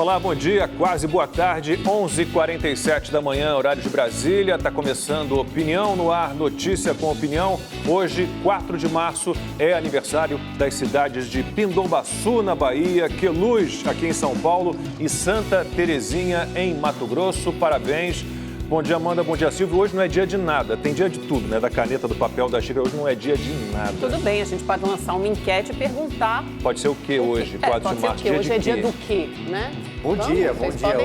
Olá, bom dia, quase boa tarde, 11h47 da manhã, horário de Brasília. Está começando Opinião no Ar, notícia com opinião. Hoje, 4 de março, é aniversário das cidades de Pindombaçu, na Bahia, Queluz, aqui em São Paulo, e Santa Terezinha, em Mato Grosso. Parabéns. Bom dia, Amanda. Bom dia, Silvio. Hoje não é dia de nada. Tem dia de tudo, né? Da caneta, do papel, da xícara. Hoje não é dia de nada. Tudo bem, a gente pode lançar uma enquete e perguntar... Pode ser o quê hoje? 4 de março, dia hoje de é dia quê? do quê, né? Bom dia.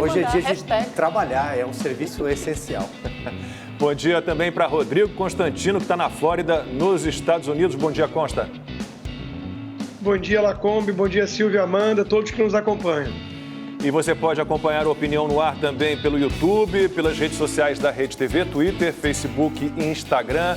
Hoje é dia de trabalhar, é um serviço essencial. Bom dia também para Rodrigo Constantino, que está na Flórida, nos Estados Unidos. Bom dia, Consta. Bom dia, Lacombe. Bom dia, Silvio e Amanda, todos que nos acompanham. E você pode acompanhar a Opinião no Ar também pelo YouTube, pelas redes sociais da Rede TV, Twitter, Facebook e Instagram.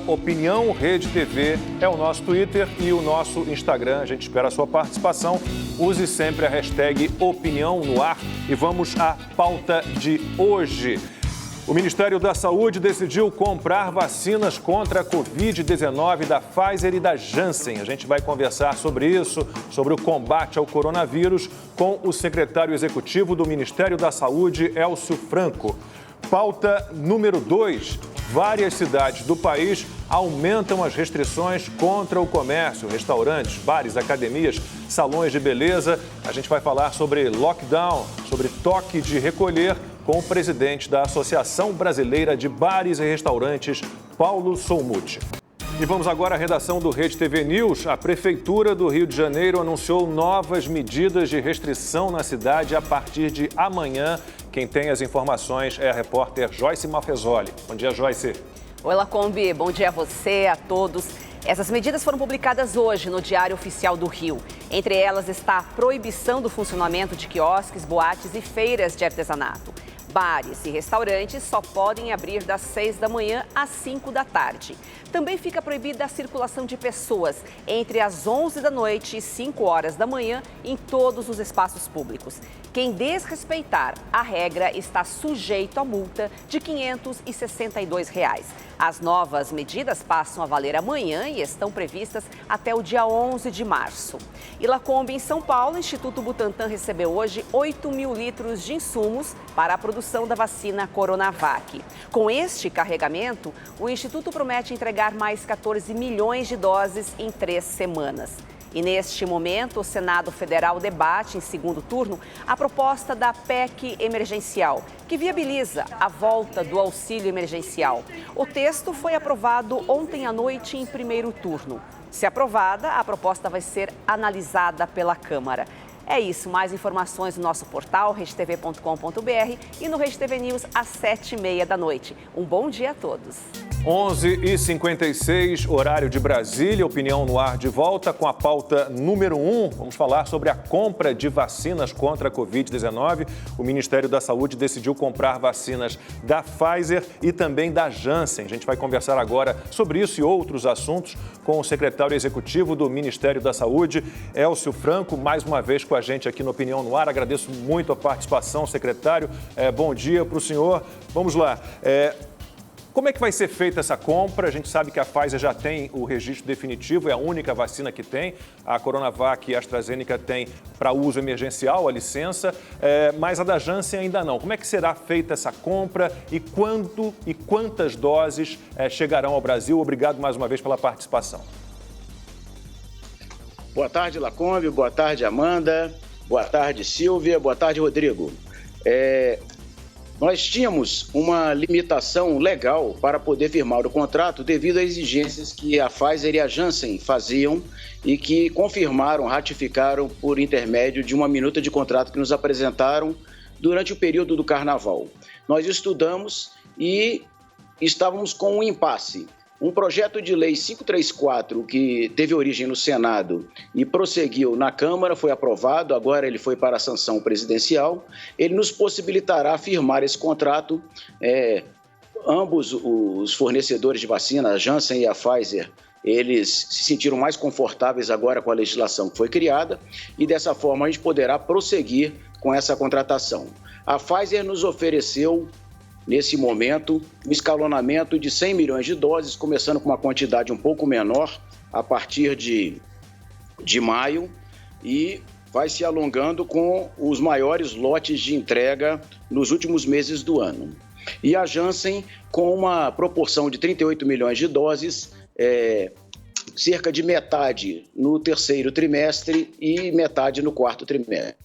@Opinião Rede TV é o nosso Twitter e o nosso Instagram. A gente espera a sua participação. Use sempre a hashtag Opinião no Ar. E vamos à pauta de hoje. O Ministério da Saúde decidiu comprar vacinas contra a Covid-19 da Pfizer e da Janssen. A gente vai conversar sobre isso, sobre o combate ao coronavírus, com o secretário executivo do Ministério da Saúde, Élcio Franco. Pauta número 2. Várias cidades do país aumentam as restrições contra o comércio, restaurantes, bares, academias, salões de beleza. A gente vai falar sobre lockdown, sobre toque de recolher, com o presidente da Associação Brasileira de Bares e Restaurantes, Paulo Solmuti. E vamos agora à redação do Rede TV News. A Prefeitura do Rio de Janeiro anunciou novas medidas de restrição na cidade a partir de amanhã. Quem tem as informações é a repórter Joyce Malfezoli. Bom dia, Joyce. Oi, Lacombe. Bom dia a você, a todos. Essas medidas foram publicadas hoje no Diário Oficial do Rio. Entre elas está a proibição do funcionamento de quiosques, boates e feiras de artesanato. Bares e restaurantes só podem abrir das 6 da manhã às 5 da tarde. Também fica proibida a circulação de pessoas entre as 11 da noite e 5 horas da manhã em todos os espaços públicos. Quem desrespeitar a regra está sujeito a multa de R$ 562. As novas medidas passam a valer amanhã e estão previstas até o dia 11 de março. E Lacombe, em São Paulo, o Instituto Butantan recebeu hoje 8 mil litros de insumos para a produção da vacina Coronavac. Com este carregamento, o Instituto promete entregar mais 14 milhões de doses em 3 semanas. E neste momento, o Senado Federal debate em segundo turno a proposta da PEC emergencial, que viabiliza a volta do auxílio emergencial. O texto foi aprovado ontem à noite em primeiro turno. Se aprovada, a proposta vai ser analisada pela Câmara. É isso, mais informações no nosso portal, redetv.com.br e no Rede TV News às 7h30 da noite. Um bom dia a todos. 11h56, horário de Brasília, Opinião no Ar de volta com a pauta número 1. Vamos falar sobre a compra de vacinas contra a Covid-19. O Ministério da Saúde decidiu comprar vacinas da Pfizer e também da Janssen. A gente vai conversar agora sobre isso e outros assuntos com o secretário executivo do Ministério da Saúde, Élcio Franco, mais uma vez com a gente aqui no Opinião no Ar. Agradeço muito a participação, secretário. Bom dia para o senhor. Vamos lá. Como é que vai ser feita essa compra? A gente sabe que a Pfizer já tem o registro definitivo, é a única vacina que tem. A Coronavac e a AstraZeneca tem para uso emergencial a licença, mas a da Janssen ainda não. Como é que será feita essa compra e quando e quantas doses chegarão ao Brasil? Obrigado mais uma vez pela participação. Boa tarde, Lacombe. Boa tarde, Amanda. Boa tarde, Silvia. Boa tarde, Rodrigo. Nós tínhamos uma limitação legal para poder firmar o contrato devido às exigências que a Pfizer e a Janssen faziam e que confirmaram, ratificaram por intermédio de uma minuta de contrato que nos apresentaram durante o período do Carnaval. Nós estudamos e estávamos com um impasse. Um projeto de lei 534, que teve origem no Senado e prosseguiu na Câmara, foi aprovado, agora ele foi para a sanção presidencial. Ele nos possibilitará firmar esse contrato. Ambos os fornecedores de vacina, a Janssen e a Pfizer, eles se sentiram mais confortáveis agora com a legislação que foi criada e dessa forma a gente poderá prosseguir com essa contratação. A Pfizer nos ofereceu, nesse momento, o escalonamento de 100 milhões de doses, começando com uma quantidade um pouco menor a partir de maio e vai se alongando com os maiores lotes de entrega nos últimos meses do ano. E a Janssen, com uma proporção de 38 milhões de doses, cerca de metade no terceiro trimestre e metade no quarto trimestre.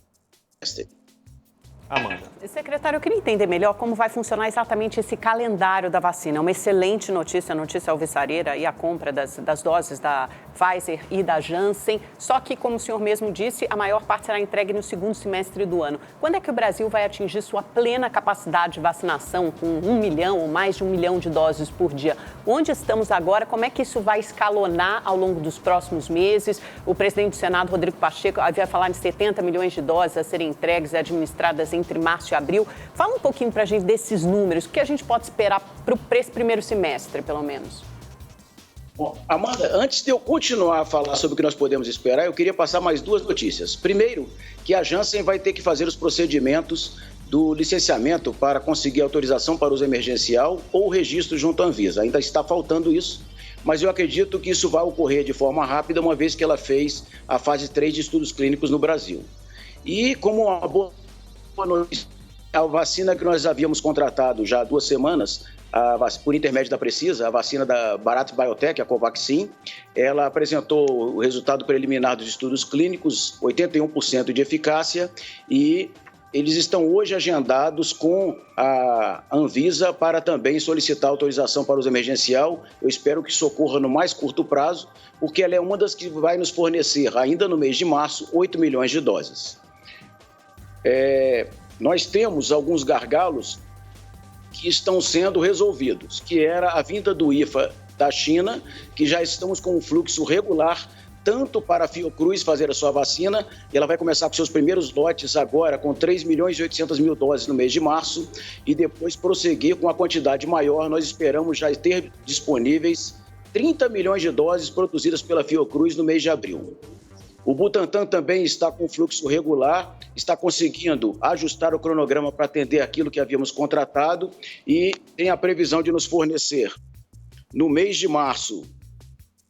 Amanda. Secretário, eu queria entender melhor como vai funcionar exatamente esse calendário da vacina. É uma excelente notícia, a notícia alvissareira e a compra das doses da Pfizer e da Janssen. Só que, como o senhor mesmo disse, a maior parte será entregue no segundo semestre do ano. Quando é que o Brasil vai atingir sua plena capacidade de vacinação, com 1 milhão ou mais de 1 milhão de doses por dia? Onde estamos agora? Como é que isso vai escalonar ao longo dos próximos meses? O presidente do Senado, Rodrigo Pacheco, havia falado em 70 milhões de doses a serem entregues e administradas entre março e abril. Fala um pouquinho para a gente desses números, o que a gente pode esperar para esse primeiro semestre, pelo menos? Bom, Amanda, antes de eu continuar a falar sobre o que nós podemos esperar, eu queria passar mais duas notícias. Primeiro, que a Janssen vai ter que fazer os procedimentos do licenciamento para conseguir autorização para uso emergencial ou registro junto à Anvisa. Ainda está faltando isso, mas eu acredito que isso vai ocorrer de forma rápida, uma vez que ela fez a fase 3 de estudos clínicos no Brasil. E como uma boa notícia, a vacina que nós havíamos contratado já há 2 semanas, por intermédio da Precisa, a vacina da Bharat Biotech, a Covaxin, ela apresentou o resultado preliminar dos estudos clínicos, 81% de eficácia, e eles estão hoje agendados com a Anvisa para também solicitar autorização para uso emergencial. Eu espero que isso ocorra no mais curto prazo, porque ela é uma das que vai nos fornecer, ainda no mês de março, 8 milhões de doses. Nós temos alguns gargalos que estão sendo resolvidos, que era a vinda do IFA da China, que já estamos com um fluxo regular, tanto para a Fiocruz fazer a sua vacina, e ela vai começar com seus primeiros lotes agora, com 3 milhões e 800 mil doses no mês de março, e depois prosseguir com a quantidade maior. Nós esperamos já ter disponíveis 30 milhões de doses produzidas pela Fiocruz no mês de abril. O Butantan também está com fluxo regular, está conseguindo ajustar o cronograma para atender aquilo que havíamos contratado e tem a previsão de nos fornecer, no mês de março,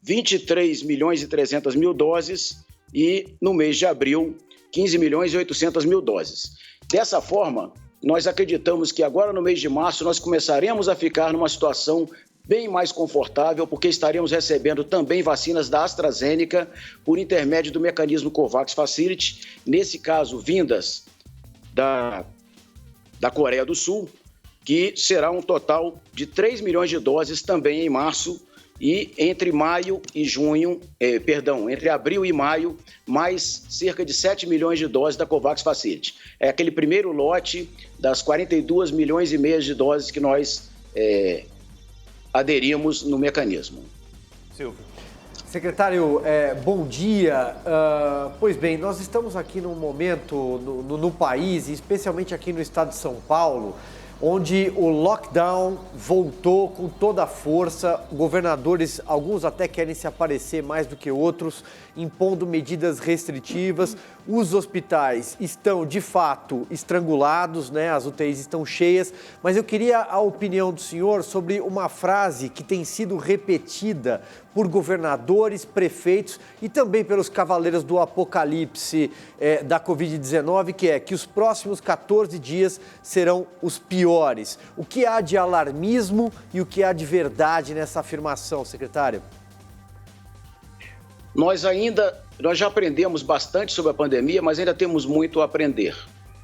23 milhões e 300 mil doses e, no mês de abril, 15 milhões e 800 mil doses. Dessa forma, nós acreditamos que agora, no mês de março, nós começaremos a ficar numa situação bem mais confortável, porque estaremos recebendo também vacinas da AstraZeneca por intermédio do mecanismo COVAX Facility, nesse caso vindas da Coreia do Sul, que será um total de 3 milhões de doses também em março, e entre abril e maio, mais cerca de 7 milhões de doses da COVAX Facility. É aquele primeiro lote das 42 milhões e meio de doses que nós aderimos no mecanismo. Silvio. Secretário, bom dia. Pois bem, nós estamos aqui num momento no país, especialmente aqui no estado de São Paulo, onde o lockdown voltou com toda a força. Governadores, alguns até querem se aparecer mais do que outros, impondo medidas restritivas. Os hospitais estão, de fato, estrangulados, né? As UTIs estão cheias. Mas eu queria a opinião do senhor sobre uma frase que tem sido repetida por governadores, prefeitos e também pelos cavaleiros do apocalipse da Covid-19, que é que os próximos 14 dias serão os piores. O que há de alarmismo e o que há de verdade nessa afirmação, secretário? Nós já aprendemos bastante sobre a pandemia, mas ainda temos muito a aprender.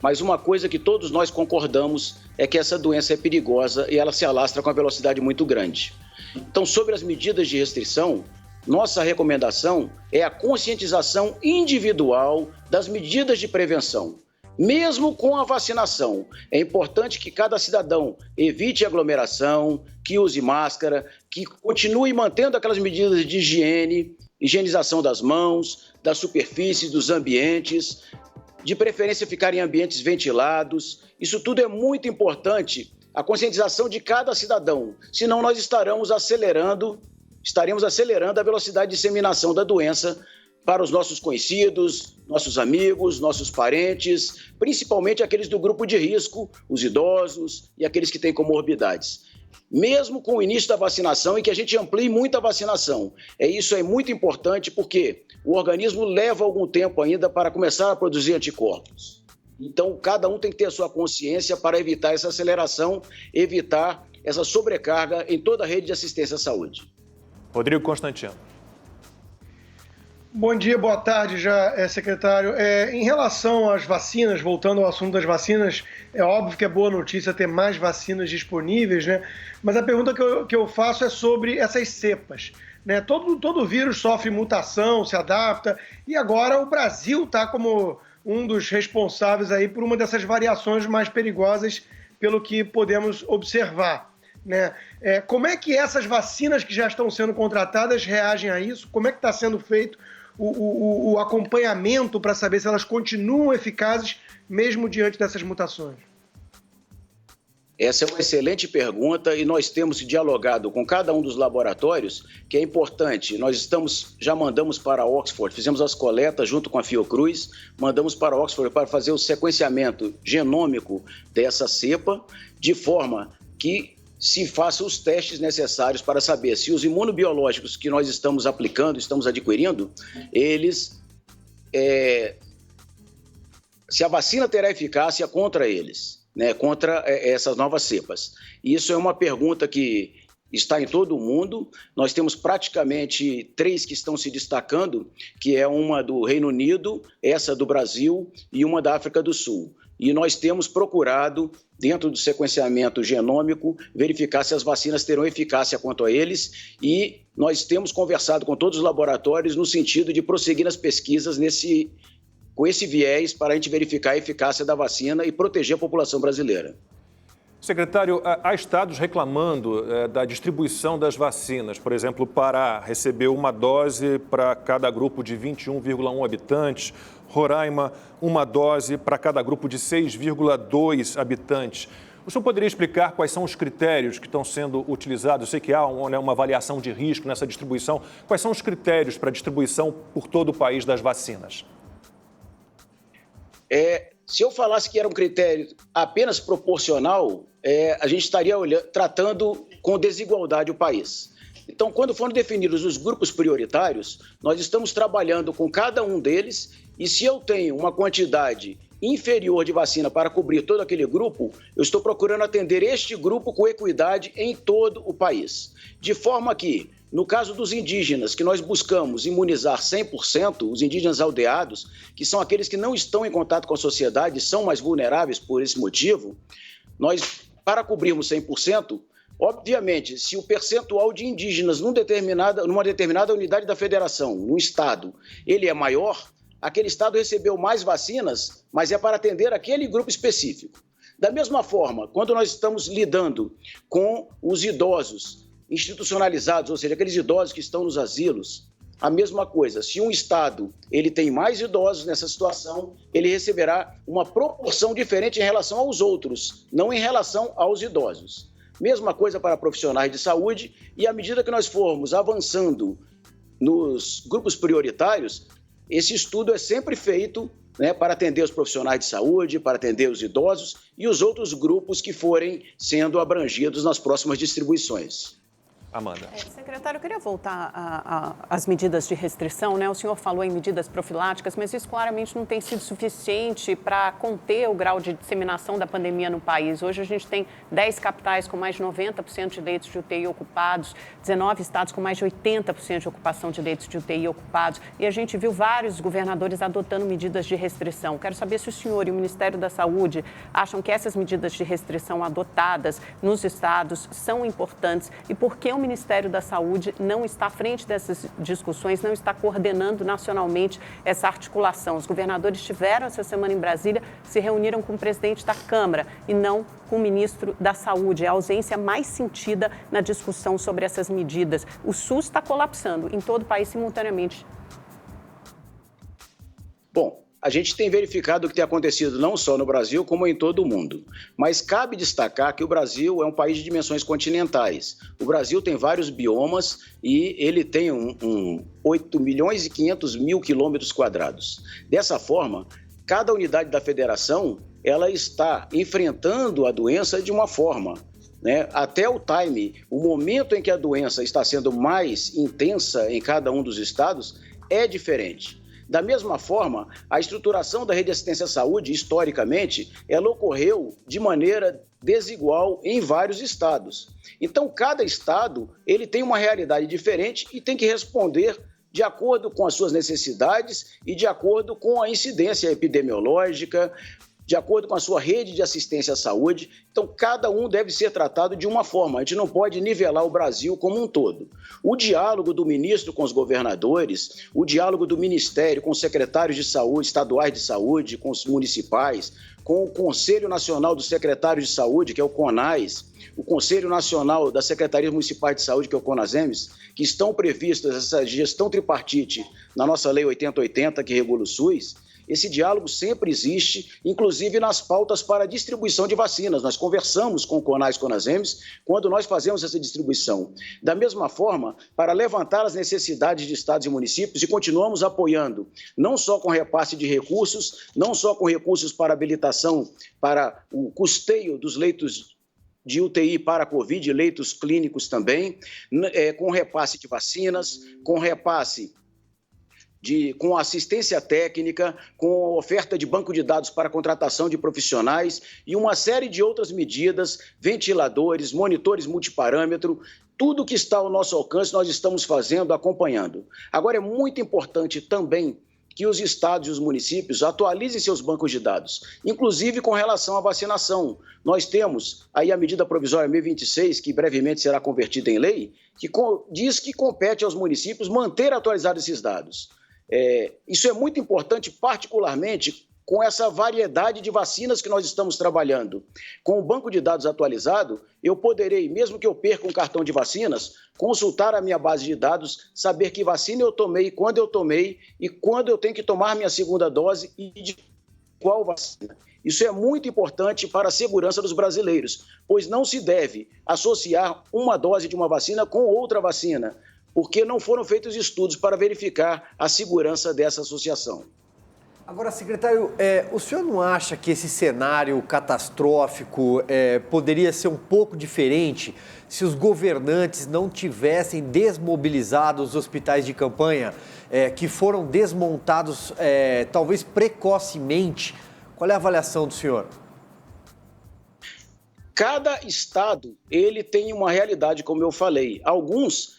Mas uma coisa que todos nós concordamos é que essa doença é perigosa e ela se alastra com uma velocidade muito grande. Então, sobre as medidas de restrição, nossa recomendação é a conscientização individual das medidas de prevenção. Mesmo com a vacinação, é importante que cada cidadão evite aglomeração, que use máscara, que continue mantendo aquelas medidas de higiene, higienização das mãos, das superfícies, dos ambientes, de preferência ficar em ambientes ventilados. Isso tudo é muito importante, a conscientização de cada cidadão, senão nós estaremos acelerando a velocidade de disseminação da doença para os nossos conhecidos, nossos amigos, nossos parentes, principalmente aqueles do grupo de risco, os idosos e aqueles que têm comorbidades. mesmo com o início da vacinação, e que a gente amplie muito a vacinação. Isso é muito importante porque o organismo leva algum tempo ainda para começar a produzir anticorpos. Então, cada um tem que ter a sua consciência para evitar essa aceleração, evitar essa sobrecarga em toda a rede de assistência à saúde. Rodrigo Constantino. Bom dia, boa tarde já, secretário. Em relação às vacinas, voltando ao assunto das vacinas, é óbvio que é boa notícia ter mais vacinas disponíveis, né? Mas a pergunta que eu faço é sobre essas cepas, né? Todo vírus sofre mutação, se adapta, e agora o Brasil está como um dos responsáveis aí por uma dessas variações mais perigosas, pelo que podemos observar, né? Como é que essas vacinas que já estão sendo contratadas reagem a isso? Como é que está sendo feito o acompanhamento para saber se elas continuam eficazes mesmo diante dessas mutações? Essa é uma excelente pergunta e nós temos dialogado com cada um dos laboratórios, que é importante. Nós já mandamos para Oxford, fizemos as coletas junto com a Fiocruz, mandamos para Oxford para fazer o sequenciamento genômico dessa cepa, de forma que se façam os testes necessários para saber se os imunobiológicos que nós estamos aplicando, estamos adquirindo, se a vacina terá eficácia contra eles, né, contra essas novas cepas. Isso é uma pergunta que está em todo o mundo. Nós temos praticamente 3 que estão se destacando, que é uma do Reino Unido, essa do Brasil e uma da África do Sul. E nós temos procurado, dentro do sequenciamento genômico, verificar se as vacinas terão eficácia quanto a eles, e nós temos conversado com todos os laboratórios no sentido de prosseguir nas pesquisas com esse viés para a gente verificar a eficácia da vacina e proteger a população brasileira. Secretário, há estados reclamando da distribuição das vacinas, por exemplo, Pará recebeu uma dose para cada grupo de 21,1 habitantes, Roraima uma dose para cada grupo de 6,2 habitantes. O senhor poderia explicar quais são os critérios que estão sendo utilizados? Eu sei que há uma avaliação de risco nessa distribuição. Quais são os critérios para a distribuição por todo o país das vacinas? Se eu falasse que era um critério apenas proporcional, a gente estaria tratando com desigualdade o país. Então, quando foram definidos os grupos prioritários, nós estamos trabalhando com cada um deles, e se eu tenho uma quantidade inferior de vacina para cobrir todo aquele grupo, eu estou procurando atender este grupo com equidade em todo o país. De forma que, no caso dos indígenas, que nós buscamos imunizar 100%, os indígenas aldeados, que são aqueles que não estão em contato com a sociedade, são mais vulneráveis por esse motivo, nós, para cobrirmos 100%, obviamente, se o percentual de indígenas numa determinada unidade da federação, um estado, ele é maior, aquele estado recebeu mais vacinas, mas é para atender aquele grupo específico. Da mesma forma, quando nós estamos lidando com os idosos institucionalizados, ou seja, aqueles idosos que estão nos asilos, a mesma coisa. Se um estado ele tem mais idosos nessa situação, ele receberá uma proporção diferente em relação aos outros, não em relação aos idosos. Mesma coisa para profissionais de saúde, e à medida que nós formos avançando nos grupos prioritários, esse estudo é sempre feito, né, para atender os profissionais de saúde, para atender os idosos e os outros grupos que forem sendo abrangidos nas próximas distribuições. Amanda. Secretário, eu queria voltar às medidas de restrição, né? O senhor falou em medidas profiláticas, mas isso claramente não tem sido suficiente para conter o grau de disseminação da pandemia no país. Hoje a gente tem 10 capitais com mais de 90% de leitos de UTI ocupados, 19 estados com mais de 80% de ocupação de leitos de UTI ocupados, e a gente viu vários governadores adotando medidas de restrição. Quero saber se o senhor e o Ministério da Saúde acham que essas medidas de restrição adotadas nos estados são importantes e por que o Ministério da Saúde não está à frente dessas discussões, não está coordenando nacionalmente essa articulação. Os governadores estiveram essa semana em Brasília, se reuniram com o presidente da Câmara e não com o ministro da Saúde. É a ausência mais sentida na discussão sobre essas medidas. O SUS está colapsando em todo o país simultaneamente. Bom, a gente tem verificado o que tem acontecido não só no Brasil, como em todo o mundo. Mas cabe destacar que o Brasil é um país de dimensões continentais. O Brasil tem vários biomas e ele tem 8 milhões e 500 mil quilômetros quadrados. Dessa forma, cada unidade da federação ela está enfrentando a doença de uma forma, né, até o time, o momento em que a doença está sendo mais intensa em cada um dos estados, é diferente. Da mesma forma, a estruturação da rede de assistência à saúde, historicamente, ela ocorreu de maneira desigual em vários estados. Então, cada estado ele tem uma realidade diferente e tem que responder de acordo com as suas necessidades e de acordo com a incidência epidemiológica, de acordo com a sua rede de assistência à saúde. Então, cada um deve ser tratado de uma forma. A gente não pode nivelar o Brasil como um todo. O diálogo do ministro com os governadores, o diálogo do ministério com os secretários de saúde, estaduais de saúde, com os municipais, com o Conselho Nacional dos Secretários de Saúde, que é o CONAS, o Conselho Nacional das Secretarias Municipais de Saúde, que é o CONASEMES, que estão previstas essa gestão tripartite na nossa Lei 8080, que regula o SUS. Esse diálogo sempre existe, inclusive nas pautas para a distribuição de vacinas. Nós conversamos com o CONAS e CONASEMES quando nós fazemos essa distribuição. Da mesma forma, para levantar as necessidades de estados e municípios, e continuamos apoiando, não só com repasse de recursos, não só com recursos para habilitação, para o custeio dos leitos de UTI para a Covid, leitos clínicos também, com repasse de vacinas, com repasse com assistência técnica, com oferta de banco de dados para contratação de profissionais e uma série de outras medidas, ventiladores, monitores multiparâmetro, tudo que está ao nosso alcance nós estamos fazendo, acompanhando. Agora é muito importante também que os estados e os municípios atualizem seus bancos de dados, inclusive com relação à vacinação. Nós temos aí a medida provisória 1026, que brevemente será convertida em lei, que diz que compete aos municípios manter atualizados esses dados. Isso é muito importante, particularmente com essa variedade de vacinas que nós estamos trabalhando. Com o banco de dados atualizado, eu poderei, mesmo que eu perca um cartão de vacinas, consultar a minha base de dados, saber que vacina eu tomei, quando eu tomei e quando eu tenho que tomar minha segunda dose e de qual vacina. Isso é muito importante para a segurança dos brasileiros, pois não se deve associar uma dose de uma vacina com outra vacina, porque não foram feitos estudos para verificar a segurança dessa associação. Agora, secretário, o senhor não acha que esse cenário catastrófico poderia ser um pouco diferente se os governantes não tivessem desmobilizado os hospitais de campanha, que foram desmontados talvez precocemente? Qual é a avaliação do senhor? Cada estado ele tem uma realidade, como eu falei. Alguns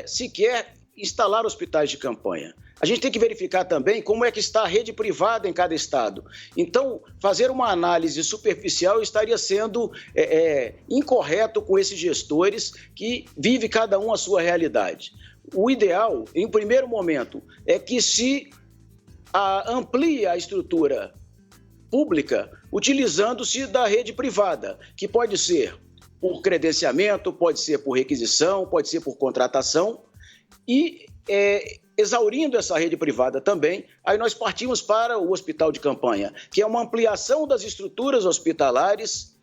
sequer instalar hospitais de campanha. A gente tem que verificar também como é que está a rede privada em cada estado. Então, fazer uma análise superficial estaria sendo incorreto com esses gestores que vivem cada um a sua realidade. O ideal, em primeiro momento, é que se amplie a estrutura pública utilizando-se da rede privada, que pode ser por credenciamento, pode ser por requisição, pode ser por contratação e exaurindo essa rede privada também, aí nós partimos para o hospital de campanha, que é uma ampliação das estruturas hospitalares,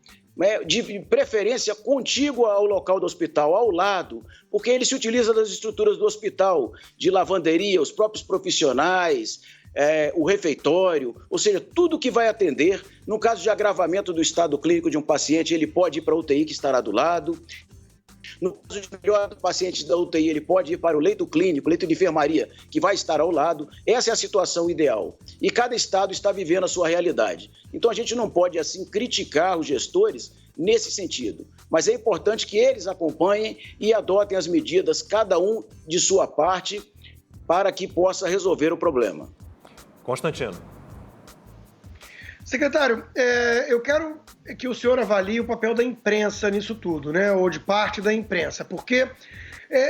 de preferência contígua ao local do hospital, ao lado, porque ele se utiliza das estruturas do hospital, de lavanderia, os próprios profissionais, o refeitório, ou seja, tudo que vai atender. No caso de agravamento do estado clínico de um paciente, ele pode ir para a UTI que estará do lado. No caso de melhor do paciente da UTI, ele pode ir para o leito clínico, leito de enfermaria, que vai estar ao lado. Essa é a situação ideal. E cada estado está vivendo a sua realidade. Então a gente não pode, assim, criticar os gestores nesse sentido. Mas é importante que eles acompanhem e adotem as medidas, cada um de sua parte, para que possa resolver o problema. Constantino. Secretário, eu quero que o senhor avalie o papel da imprensa nisso tudo, né? Ou de parte da imprensa, porque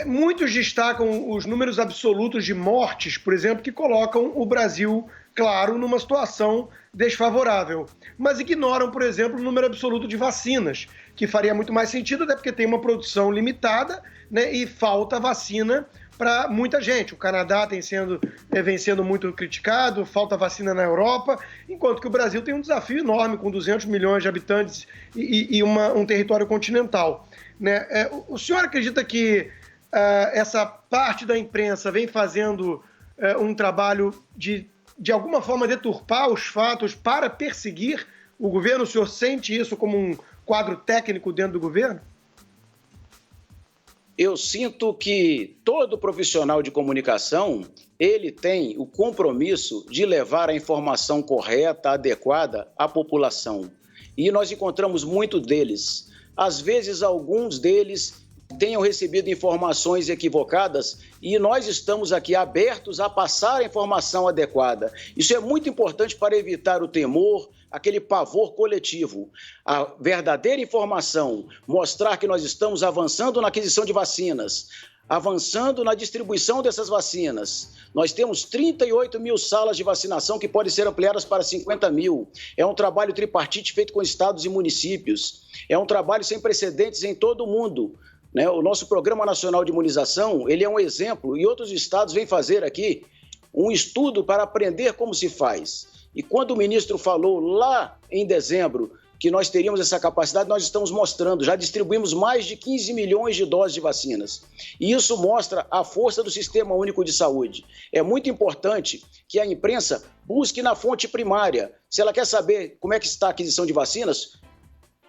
muitos destacam os números absolutos de mortes, por exemplo, que colocam o Brasil, claro, numa situação desfavorável, mas ignoram, por exemplo, o número absoluto de vacinas, que faria muito mais sentido, até porque tem uma produção limitada, né? E falta vacina para muita gente. O Canadá vem sendo muito criticado, falta vacina na Europa, enquanto que o Brasil tem um desafio enorme, com 200 milhões de habitantes e um território continental, né? O senhor acredita que essa parte da imprensa vem fazendo um trabalho de alguma forma, deturpar os fatos para perseguir o governo? O senhor sente isso como um quadro técnico dentro do governo? eu sinto que todo profissional de comunicação, ele tem o compromisso de levar a informação correta, adequada à população. E nós encontramos muito deles. Às vezes, alguns deles tenham recebido informações equivocadas e nós estamos aqui abertos a passar a informação adequada. Isso é muito importante para evitar o temor, aquele pavor coletivo. A verdadeira informação, mostrar que nós estamos avançando na aquisição de vacinas, avançando na distribuição dessas vacinas. Nós temos 38 mil salas de vacinação que podem ser ampliadas para 50 mil. É um trabalho tripartite feito com estados e municípios. É um trabalho sem precedentes em todo o mundo. O nosso Programa Nacional de Imunização, ele é um exemplo, e outros estados vêm fazer aqui um estudo para aprender como se faz. E quando o ministro falou lá em dezembro que nós teríamos essa capacidade, nós estamos mostrando, já distribuímos mais de 15 milhões de doses de vacinas. E isso mostra a força do Sistema Único de Saúde. É muito importante que a imprensa busque na fonte primária. Se ela quer saber como é que está a aquisição de vacinas,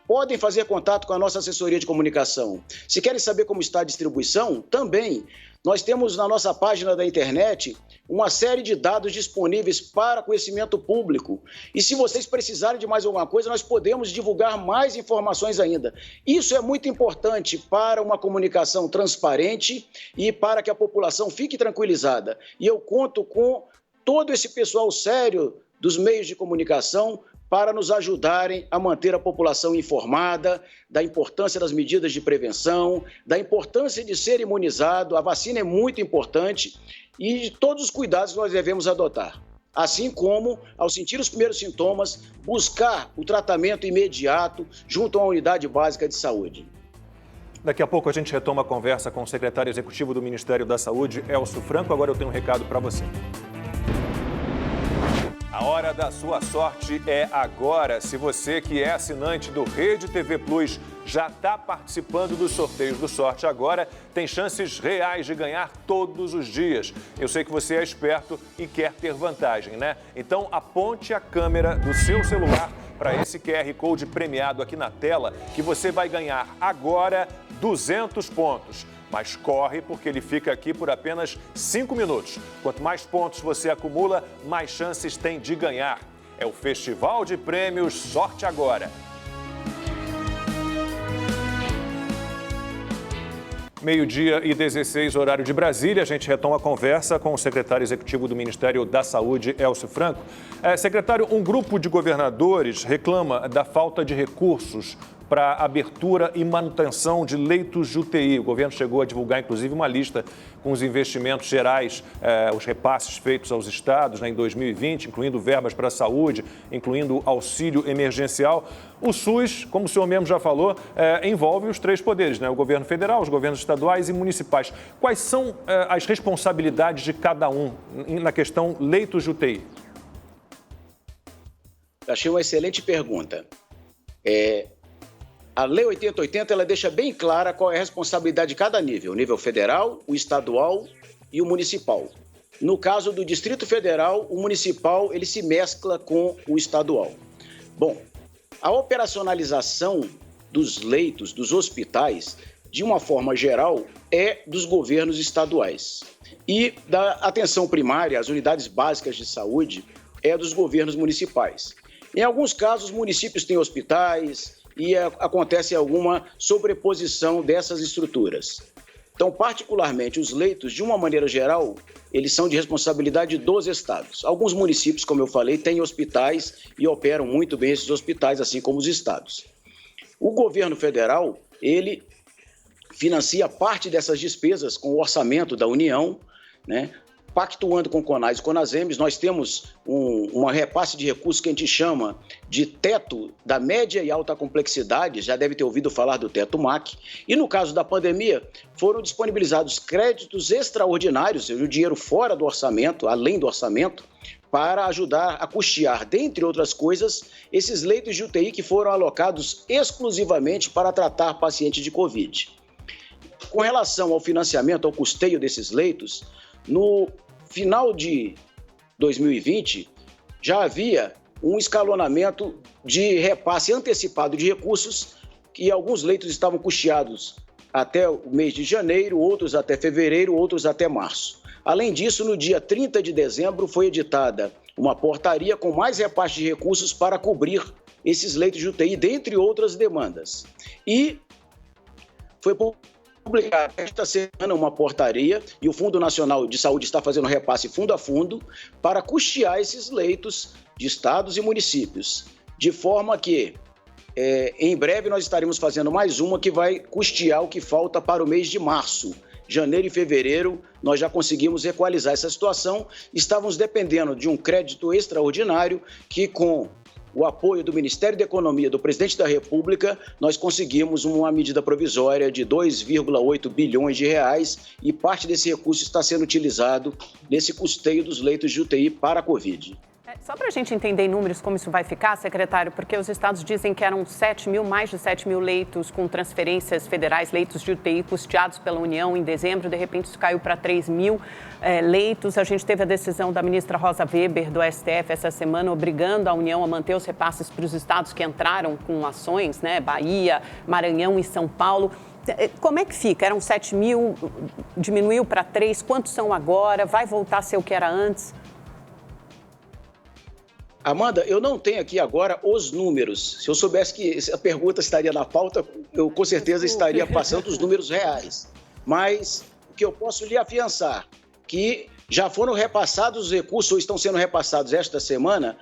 podem fazer contato com a nossa assessoria de comunicação. Se querem saber como está a distribuição, também. Nós temos na nossa página da internet uma série de dados disponíveis para conhecimento público. E se vocês precisarem de mais alguma coisa, nós podemos divulgar mais informações ainda. Isso é muito importante para uma comunicação transparente e para que a população fique tranquilizada. E eu conto com todo esse pessoal sério dos meios de comunicação para nos ajudarem a manter a população informada da importância das medidas de prevenção, da importância de ser imunizado. A vacina é muito importante e de todos os cuidados que nós devemos adotar. Assim como, ao sentir os primeiros sintomas, buscar o tratamento imediato junto a uma unidade básica de saúde. Daqui a pouco a gente retoma a conversa com o secretário executivo do Ministério da Saúde, Elcio Franco. Agora eu tenho um recado para você. A hora da sua sorte é agora. Se você que é assinante do Rede TV Plus já está participando dos sorteios do Sorte Agora, tem chances reais de ganhar todos os dias. Eu sei que você é esperto e quer ter vantagem, né? Então aponte a câmera do seu celular para esse QR Code premiado aqui na tela, que você vai ganhar agora 200 pontos. Mas corre, porque ele fica aqui por apenas 5 minutos. Quanto mais pontos você acumula, mais chances tem de ganhar. É o Festival de Prêmios Sorte Agora. Meio-dia e 16, horário de Brasília. A gente retoma a conversa com o secretário executivo do Ministério da Saúde, Elcio Franco. Secretário, um grupo de governadores reclama da falta de recursos para abertura e manutenção de leitos de UTI. O governo chegou a divulgar, inclusive, uma lista com os investimentos gerais, os repasses feitos aos estados em 2020, incluindo verbas para a saúde, incluindo auxílio emergencial. O SUS, como o senhor mesmo já falou, envolve os 3 poderes, né? O governo federal, os governos estaduais e municipais. Quais são as responsabilidades de cada um na questão leitos de UTI? Achei uma excelente pergunta. A Lei 8080 ela deixa bem clara qual é a responsabilidade de cada nível, o nível federal, o estadual e o municipal. No caso do Distrito Federal, o municipal ele se mescla com o estadual. Bom, a operacionalização dos leitos, dos hospitais, de uma forma geral, é dos governos estaduais. E da atenção primária, as unidades básicas de saúde, é dos governos municipais. Em alguns casos, municípios têm hospitais e acontece alguma sobreposição dessas estruturas. Então, particularmente, os leitos, de uma maneira geral, eles são de responsabilidade dos estados. Alguns municípios, como eu falei, têm hospitais e operam muito bem esses hospitais, assim como os estados. O governo federal, ele financia parte dessas despesas com o orçamento da União, né? Pactuando com CONAS e CONASEMES, nós temos um repasse de recursos que a gente chama de teto da média e alta complexidade, já deve ter ouvido falar do teto MAC, e no caso da pandemia foram disponibilizados créditos extraordinários, o dinheiro fora do orçamento, além do orçamento, para ajudar a custear, dentre outras coisas, esses leitos de UTI que foram alocados exclusivamente para tratar pacientes de Covid. Com relação ao financiamento, ao custeio desses leitos, no final de 2020, já havia um escalonamento de repasse antecipado de recursos, que alguns leitos estavam custeados até o mês de janeiro, outros até fevereiro, outros até março. Além disso, no dia 30 de dezembro foi editada uma portaria com mais repasse de recursos para cobrir esses leitos de UTI, dentre outras demandas. E foi publicada esta semana uma portaria e o Fundo Nacional de Saúde está fazendo repasse fundo a fundo para custear esses leitos de estados e municípios, de forma que em breve nós estaremos fazendo mais uma que vai custear o que falta para o mês de março. Janeiro e fevereiro, nós já conseguimos equalizar essa situação. Estávamos dependendo de um crédito extraordinário que, com o apoio do Ministério da Economia, do Presidente da República, nós conseguimos uma medida provisória de 2,8 bilhões de reais e parte desse recurso está sendo utilizado nesse custeio dos leitos de UTI para a Covid. Só para a gente entender em números como isso vai ficar, secretário, porque os estados dizem que eram mais de 7 mil leitos com transferências federais, leitos de UTI custeados pela União em dezembro, de repente isso caiu para 3 mil leitos. A gente teve a decisão da ministra Rosa Weber do STF essa semana, obrigando a União a manter os repasses para os estados que entraram com ações, né? Bahia, Maranhão e São Paulo. Como é que fica? Eram 7 mil, diminuiu para 3, quantos são agora? Vai voltar a ser o que era antes? Amanda, eu não tenho aqui agora os números. Se eu soubesse que a pergunta estaria na pauta, eu com certeza estaria passando os números reais. Mas o que eu posso lhe afiançar, que já foram repassados os recursos, ou estão sendo repassados esta semana,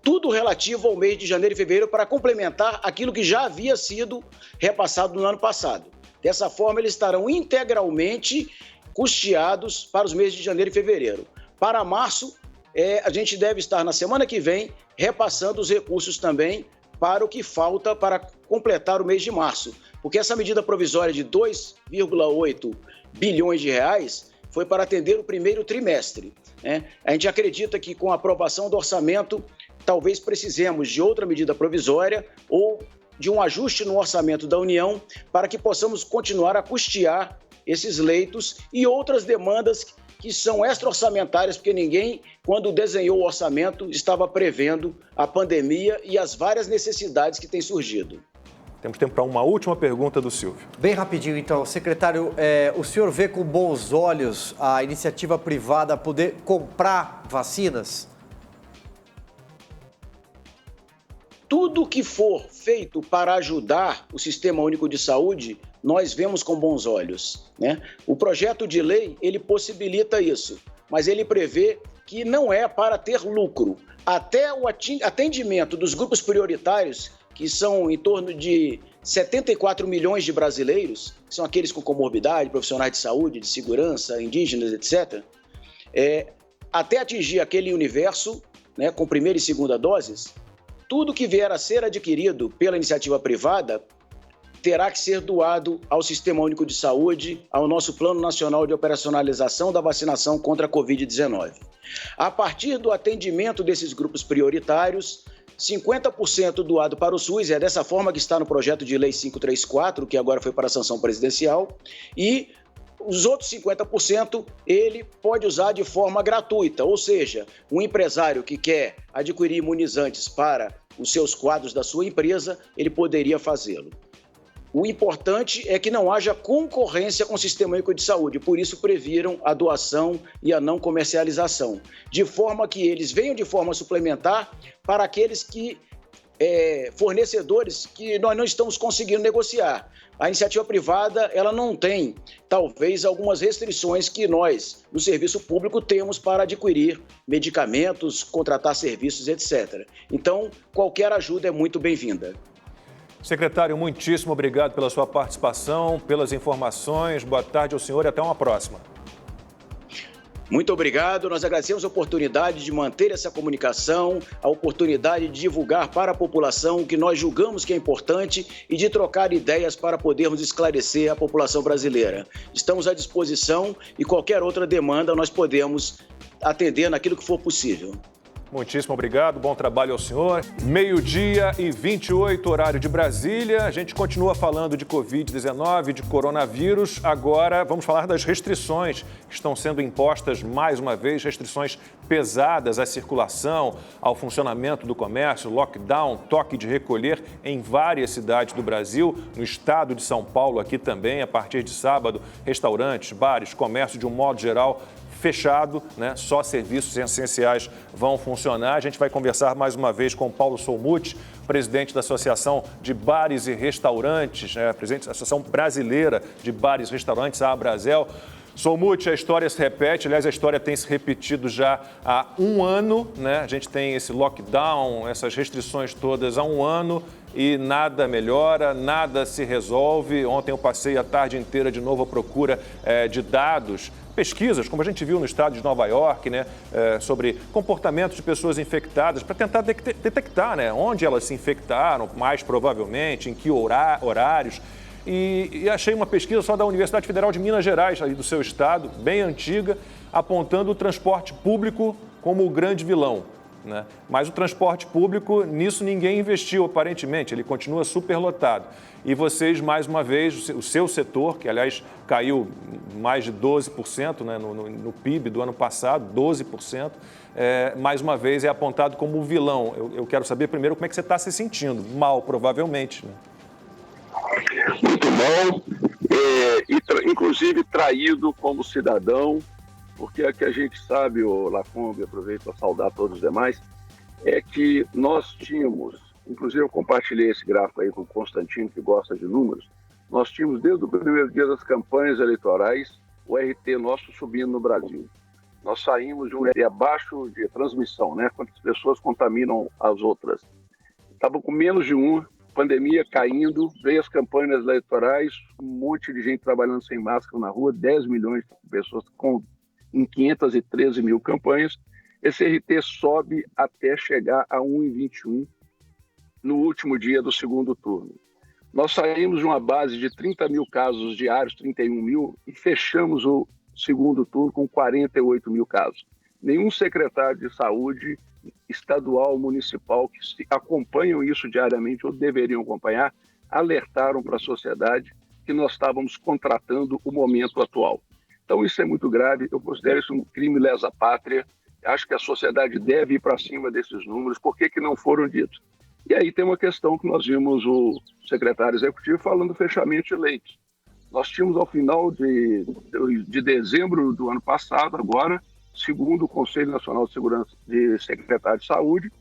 tudo relativo ao mês de janeiro e fevereiro para complementar aquilo que já havia sido repassado no ano passado. Dessa forma, eles estarão integralmente custeados para os meses de janeiro e fevereiro. Para março, a gente deve estar na semana que vem repassando os recursos também para o que falta para completar o mês de março. Porque essa medida provisória de 2,8 bilhões de reais foi para atender o primeiro trimestre, né? A gente acredita que com a aprovação do orçamento, talvez precisemos de outra medida provisória ou de um ajuste no orçamento da União para que possamos continuar a custear esses leitos e outras demandas que são extra-orçamentárias, porque ninguém, quando desenhou o orçamento, estava prevendo a pandemia e as várias necessidades que têm surgido. Temos tempo para uma última pergunta do Silvio. Bem rapidinho, então. Secretário, o senhor vê com bons olhos a iniciativa privada poder comprar vacinas? Tudo que for feito para ajudar o Sistema Único de Saúde, nós vemos com bons olhos, né? O projeto de lei, ele possibilita isso, mas ele prevê que não é para ter lucro. Até o atendimento dos grupos prioritários, que são em torno de 74 milhões de brasileiros, que são aqueles com comorbidade, profissionais de saúde, de segurança, indígenas, etc., até atingir aquele universo, né, com primeira e segunda doses, tudo que vier a ser adquirido pela iniciativa privada terá que ser doado ao Sistema Único de Saúde, ao nosso Plano Nacional de Operacionalização da Vacinação contra a Covid-19. A partir do atendimento desses grupos prioritários, 50% doado para o SUS, é dessa forma que está no projeto de lei 534, que agora foi para a sanção presidencial, e os outros 50% ele pode usar de forma gratuita, ou seja, um empresário que quer adquirir imunizantes para os seus quadros da sua empresa, ele poderia fazê-lo. O importante é que não haja concorrência com o Sistema Único de Saúde, por isso previram a doação e a não comercialização, de forma que eles venham de forma suplementar para aqueles que fornecedores que nós não estamos conseguindo negociar. A iniciativa privada, ela não tem, talvez, algumas restrições que nós, no serviço público, temos para adquirir medicamentos, contratar serviços, etc. Então, qualquer ajuda é muito bem-vinda. Secretário, muitíssimo obrigado pela sua participação, pelas informações. Boa tarde ao senhor e até uma próxima. Muito obrigado. Nós agradecemos a oportunidade de manter essa comunicação, a oportunidade de divulgar para a população o que nós julgamos que é importante e de trocar ideias para podermos esclarecer a população brasileira. Estamos à disposição e qualquer outra demanda nós podemos atender naquilo que for possível. Muitíssimo obrigado, bom trabalho ao senhor. 12h28, horário de Brasília. A gente continua falando de Covid-19, de coronavírus. Agora vamos falar das restrições que estão sendo impostas mais uma vez, restrições pesadas à circulação, ao funcionamento do comércio, lockdown, toque de recolher em várias cidades do Brasil. No estado de São Paulo, aqui também, a partir de sábado, restaurantes, bares, comércio de um modo geral fechado, né? Só serviços essenciais vão funcionar. A gente vai conversar mais uma vez com o Paulo Solmuti, presidente da Associação de Bares e Restaurantes, presidente da Associação Brasileira de Bares e Restaurantes, a Abrazel. Solmuti, a história se repete, aliás, a história tem se repetido já há um ano, né? A gente tem esse lockdown, essas restrições todas há um ano e nada melhora, nada se resolve. Ontem eu passei a tarde inteira de novo à procura de dados, pesquisas, como a gente viu no estado de Nova York, né, sobre comportamento de pessoas infectadas, para tentar detectar, né, onde elas se infectaram, mais provavelmente, em que horários. E achei uma pesquisa só da Universidade Federal de Minas Gerais, aí do seu estado, bem antiga, apontando o transporte público como o grande vilão, né? Mas o transporte público, nisso ninguém investiu, aparentemente, ele continua superlotado. E vocês, mais uma vez, o seu setor, que aliás caiu mais de 12%, né, no PIB do ano passado, 12%, mais uma vez é apontado como o vilão. Eu quero saber primeiro como é que você está se sentindo. Mal, provavelmente, né? Muito bom, inclusive traído como cidadão, porque é que a gente sabe, o Lacombe, aproveito para saudar todos os demais, é que nós tínhamos, inclusive eu compartilhei esse gráfico aí com o Constantino, que gosta de números, nós tínhamos desde o primeiro dia das campanhas eleitorais o RT nosso subindo no Brasil. Nós saímos de um RT abaixo de transmissão, né? Quantas pessoas contaminam as outras. Estava com menos de um, pandemia caindo, veio as campanhas eleitorais, um monte de gente trabalhando sem máscara na rua, 10 milhões de pessoas em 513 mil campanhas. Esse RT sobe até chegar a 1,21 no último dia do segundo turno. Nós saímos de uma base de 30 mil casos diários, 31 mil, e fechamos o segundo turno com 48 mil casos. Nenhum secretário de saúde estadual, municipal, que acompanham isso diariamente ou deveriam acompanhar, alertaram para a sociedade que nós estávamos contratando o momento atual. Então isso é muito grave, eu considero isso um crime lesa pátria, acho que a sociedade deve ir para cima desses números, por que não foram ditos? E aí tem uma questão que nós vimos o secretário executivo falando do fechamento de leitos. Nós tínhamos ao final de dezembro do ano passado, agora, segundo o Conselho Nacional de Segurança de Secretário de Saúde,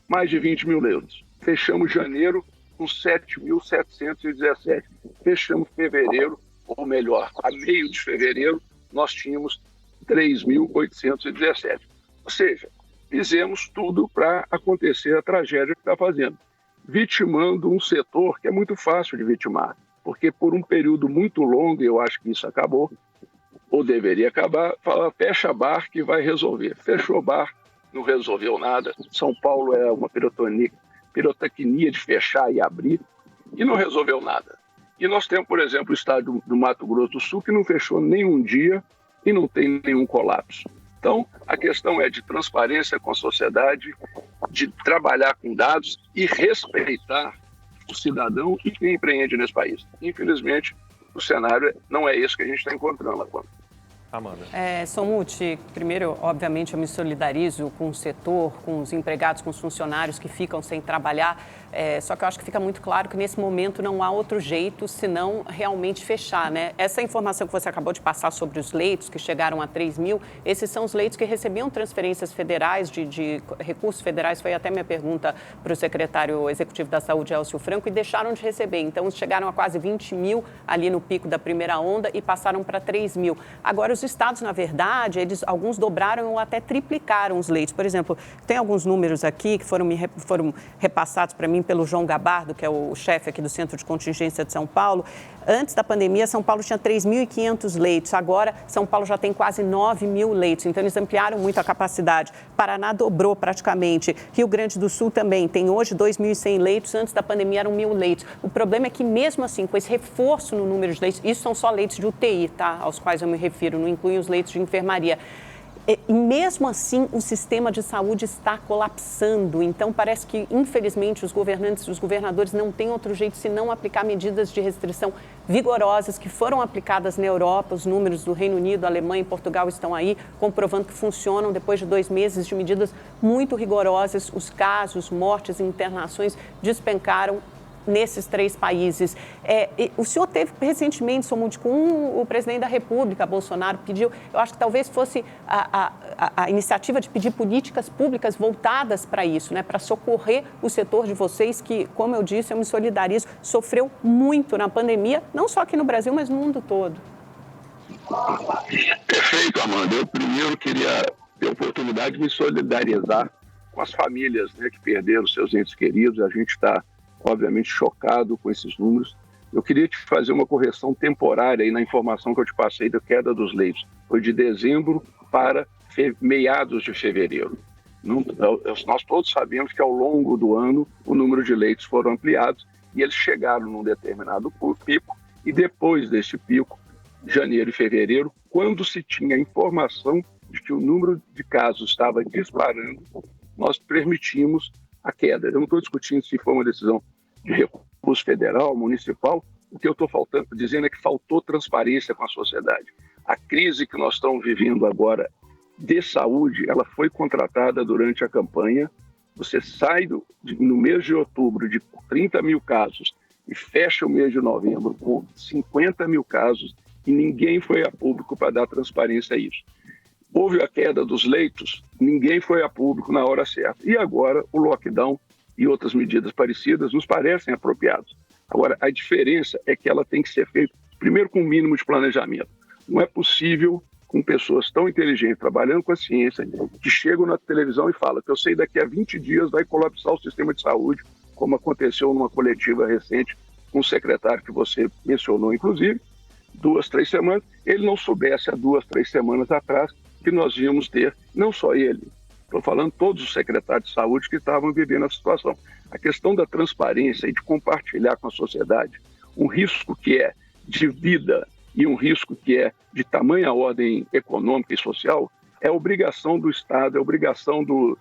mais de 20 mil leitos. Fechamos janeiro com 7.717. Fechamos fevereiro, ou melhor, a meio de fevereiro, nós tínhamos 3.817. Ou seja, fizemos tudo para acontecer a tragédia que está fazendo, vitimando um setor que é muito fácil de vitimar, porque por um período muito longo, eu acho que isso acabou, ou deveria acabar, fala, fecha bar que vai resolver. Fechou bar, não resolveu nada. São Paulo é uma pirotecnia de fechar e abrir, e não resolveu nada. E nós temos, por exemplo, o estado do Mato Grosso do Sul, que não fechou nenhum dia e não tem nenhum colapso. Então, a questão é de transparência com a sociedade, de trabalhar com dados e respeitar o cidadão e quem empreende nesse país. Infelizmente, o cenário não é esse que a gente está encontrando agora. Amanda. Solmuti, primeiro, obviamente, eu me solidarizo com o setor, com os empregados, com os funcionários que ficam sem trabalhar. Só que eu acho que fica muito claro que nesse momento não há outro jeito senão realmente fechar, né? Essa informação que você acabou de passar sobre os leitos, que chegaram a 3 mil, esses são os leitos que recebiam transferências federais, de recursos federais, foi até minha pergunta para o secretário executivo da Saúde, Elcio Franco, e deixaram de receber. Então, chegaram a quase 20 mil ali no pico da primeira onda e passaram para 3 mil. Agora, os estados, na verdade, alguns dobraram ou até triplicaram os leitos. Por exemplo, tem alguns números aqui que foram repassados para mim pelo João Gabardo, que é o chefe aqui do Centro de Contingência de São Paulo. Antes da pandemia, São Paulo tinha 3.500 leitos. Agora, São Paulo já tem quase 9 mil leitos. Então, eles ampliaram muito a capacidade. Paraná dobrou praticamente. Rio Grande do Sul também tem hoje 2.100 leitos. Antes da pandemia, eram 1.000 leitos. O problema é que, mesmo assim, com esse reforço no número de leitos, isso são só leitos de UTI, tá? Aos quais eu me refiro, não incluem os leitos de enfermaria. E mesmo assim, o sistema de saúde está colapsando. Então, parece que, infelizmente, os governantes e os governadores não têm outro jeito senão aplicar medidas de restrição vigorosas que foram aplicadas na Europa. Os números do Reino Unido, Alemanha e Portugal estão aí, comprovando que funcionam depois de 2 meses de medidas muito rigorosas. Os casos, mortes e internações despencaram nesses 3 países. O senhor teve recentemente, Somude, com o presidente da República, Bolsonaro, pediu, eu acho que talvez fosse a iniciativa de pedir políticas públicas voltadas para isso, né, para socorrer o setor de vocês, que, como eu disse, eu me solidarizo, sofreu muito na pandemia, não só aqui no Brasil, mas no mundo todo. Perfeito, Amanda. Eu primeiro queria ter a oportunidade de me solidarizar com as famílias, né, que perderam seus entes queridos. A gente está obviamente chocado com esses números. Eu queria te fazer uma correção temporária aí na informação que eu te passei da queda dos leitos. Foi de dezembro para meados de fevereiro. Nós todos sabemos que ao longo do ano o número de leitos foram ampliados e eles chegaram num determinado pico, e depois desse pico, janeiro e fevereiro, quando se tinha informação de que o número de casos estava disparando, nós permitimos a queda. Eu não estou discutindo se foi uma decisão de recurso federal, municipal. O que eu estou dizendo é que faltou transparência com a sociedade. A crise que nós estamos vivendo agora de saúde, ela foi contratada durante a campanha. Você sai no mês de outubro de 30 mil casos e fecha o mês de novembro com 50 mil casos e ninguém foi a público para dar transparência a isso. Houve a queda dos leitos, ninguém foi a público na hora certa. E agora o lockdown e outras medidas parecidas nos parecem apropriados. Agora, a diferença é que ela tem que ser feita, primeiro, com um mínimo de planejamento. Não é possível, com pessoas tão inteligentes, trabalhando com a ciência, que chegam na televisão e falam que eu sei daqui a 20 dias vai colapsar o sistema de saúde, como aconteceu numa coletiva recente com o secretário que você mencionou, inclusive, 2, 3 semanas, ele não soubesse há 2, 3 semanas atrás que nós íamos ter, não só ele, estou falando todos os secretários de saúde que estavam vivendo a situação. A questão da transparência e de compartilhar com a sociedade um risco que é de vida e um risco que é de tamanha ordem econômica e social, é obrigação do Estado, é obrigação do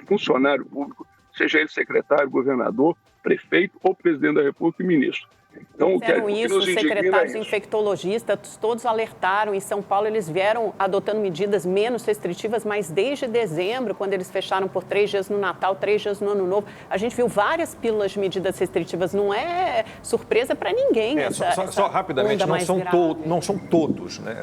funcionário público, seja ele secretário, governador, prefeito ou presidente da República e ministro. Então, fizeram isso, os secretários infectologistas, todos alertaram. Em São Paulo, eles vieram adotando medidas menos restritivas, mas desde dezembro, quando eles fecharam por 3 dias no Natal, 3 dias no Ano Novo, a gente viu várias pílulas de medidas restritivas. Não é surpresa para ninguém. Só rapidamente, não são todos. Né?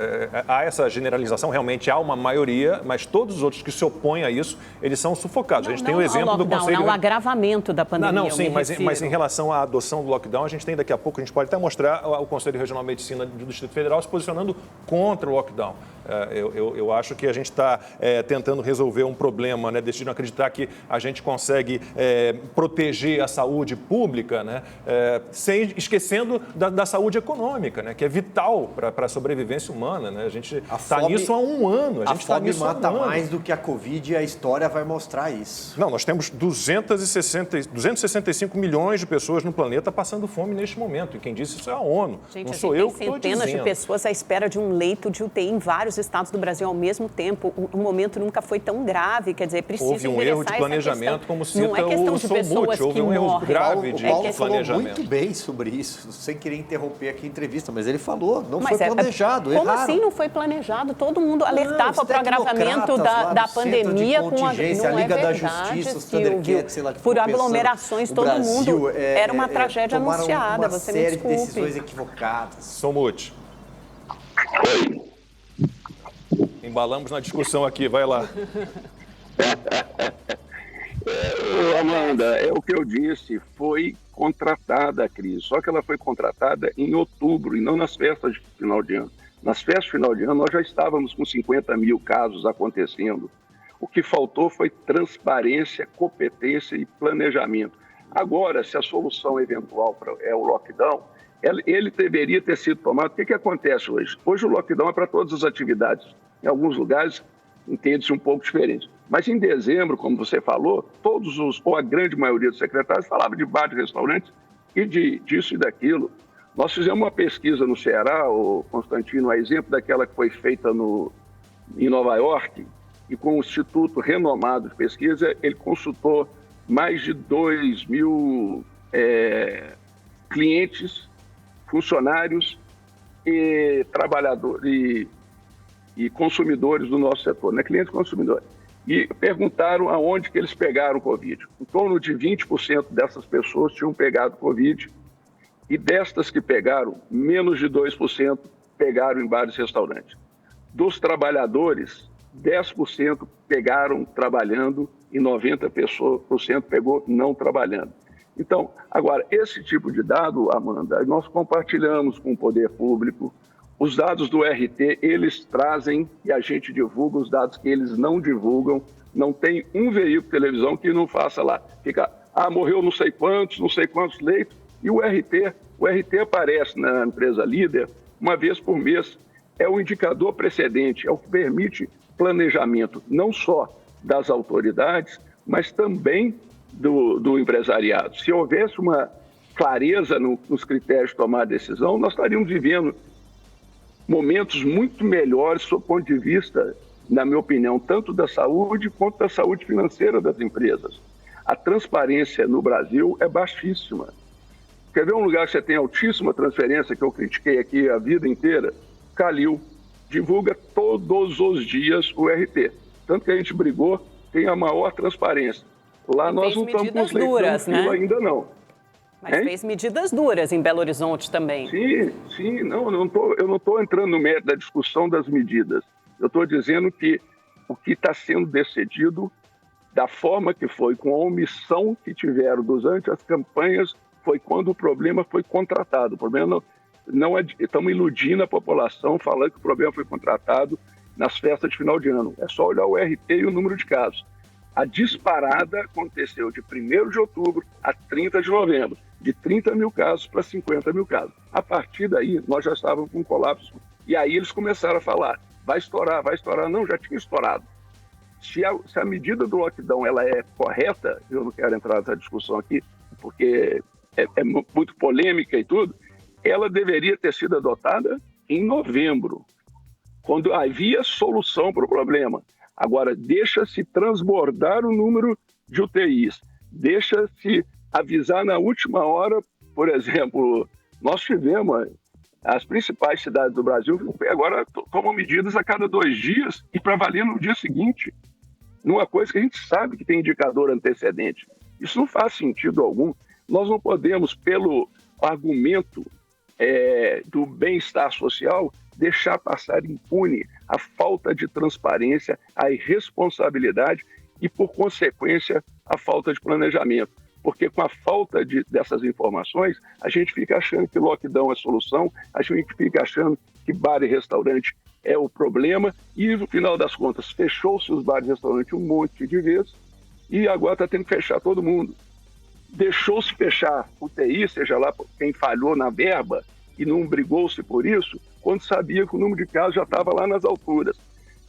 Há essa generalização, realmente há uma maioria, mas todos os outros que se opõem a isso, eles são sufocados. A gente tem o exemplo do Conselho... Não, o agravamento da pandemia. Sim, mas em relação à adoção do lockdown, a gente tem daqui a pouco, a gente pode até mostrar o Conselho Regional de Medicina do Distrito Federal se posicionando contra o lockdown. Eu acho que a gente está tentando resolver um problema, né, decidindo acreditar que a gente consegue proteger a saúde pública, né, sem esquecendo da saúde econômica, né, que é vital para a sobrevivência humana. Né? A gente está nisso há um ano. A fome mata mais do que a Covid e a história vai mostrar isso. Não, nós temos 265 milhões de pessoas no planeta passando fome neste momento. E quem disse isso é a ONU. Gente, não sou eu que estou dizendo. Centenas de pessoas à espera de um leito de UTI em vários estados do Brasil ao mesmo tempo. O momento nunca foi tão grave, quer dizer, precisa houve um erro de planejamento, como cita não é questão de pessoas que houve um erro grave de planejamento. falou muito bem sobre isso, sem querer interromper aqui a entrevista, mas ele falou, não mas foi planejado, como assim não foi planejado? Todo mundo alertava para o agravamento da pandemia com a Liga da Justiça, os Thundercats, sei lá, por aglomerações, todo mundo era uma tragédia anunciada, você me desculpe. Decisões equivocadas. Somude. Embalamos na discussão aqui, vai lá. Amanda, é o que eu disse, foi contratada a crise, só que ela foi contratada em outubro e não nas festas de final de ano. Nas festas de final de ano nós já estávamos com 50 mil casos acontecendo. O que faltou foi transparência, competência e planejamento. Agora, se a solução eventual é o lockdown, ele deveria ter sido tomado. O que acontece hoje? Hoje o lockdown é para todas as atividades. Em alguns lugares entende-se um pouco diferente. Mas em dezembro, como você falou, ou a grande maioria dos secretários falava de bar de restaurantes e disso e daquilo. Nós fizemos uma pesquisa no Ceará, o Constantino, a exemplo daquela que foi feita no em Nova York, e com um instituto renomado de pesquisa, ele consultou mais de 2.000 clientes, funcionários e trabalhadores e consumidores do nosso setor, né? Clientes e consumidores. E perguntaram aonde que eles pegaram o Covid. Em torno de 20% dessas pessoas tinham pegado Covid, e destas que pegaram, menos de 2% pegaram em bares e restaurantes. Dos trabalhadores, 10% pegaram trabalhando e 90% pegou não trabalhando. Então, agora, esse tipo de dado, Amanda, nós compartilhamos com o poder público. Os dados do RT, eles trazem e a gente divulga os dados que eles não divulgam. Não tem um veículo de televisão que não faça lá. Fica, morreu não sei quantos leitos. E o RT aparece na empresa líder uma vez por mês. É o indicador precedente, é o que permite planejamento não só das autoridades, mas também do empresariado. Se houvesse uma clareza nos critérios de tomar decisão, nós estaríamos vivendo momentos muito melhores sob o ponto de vista, na minha opinião, tanto da saúde quanto da saúde financeira das empresas. A transparência no Brasil é baixíssima. Quer ver um lugar que você tem altíssima transferência, que eu critiquei aqui a vida inteira? Calil. Divulga todos os dias o RT. Tanto que a gente brigou, tem a maior transparência. Lá nós não estamos com os leitores ainda não. Mas fez medidas duras em Belo Horizonte também. Sim, não, eu não estou entrando no mérito da discussão das medidas. Eu estou dizendo que o que está sendo decidido, da forma que foi, com a omissão que tiveram durante as campanhas, foi quando o problema foi contratado. O problema não é, estamos iludindo a população falando que o problema foi contratado nas festas de final de ano. É só olhar o RT e o número de casos. A disparada aconteceu de 1º de outubro a 30 de novembro, de 30 mil casos para 50 mil casos. A partir daí, nós já estávamos com um colapso. E aí eles começaram a falar, vai estourar. Não, já tinha estourado. Se a medida do lockdown ela é correta, eu não quero entrar nessa discussão aqui, porque é muito polêmica e tudo, ela deveria ter sido adotada em novembro, quando havia solução para o problema. Agora, deixa-se transbordar o número de UTIs, deixa-se avisar na última hora. Por exemplo, nós tivemos as principais cidades do Brasil, agora tomam medidas a cada 2 dias e para valer no dia seguinte, numa coisa que a gente sabe que tem indicador antecedente. Isso não faz sentido algum. Nós não podemos, pelo argumento do bem-estar social, deixar passar impune a falta de transparência, a irresponsabilidade e, por consequência, a falta de planejamento. Porque com a falta dessas informações, a gente fica achando que lockdown é a solução, a gente fica achando que bar e restaurante é o problema e, no final das contas, fechou-se os bares e restaurantes um monte de vezes e agora está tendo que fechar todo mundo. Deixou-se fechar UTI, seja lá quem falhou na verba e não brigou-se por isso, quando sabia que o número de casos já estava lá nas alturas.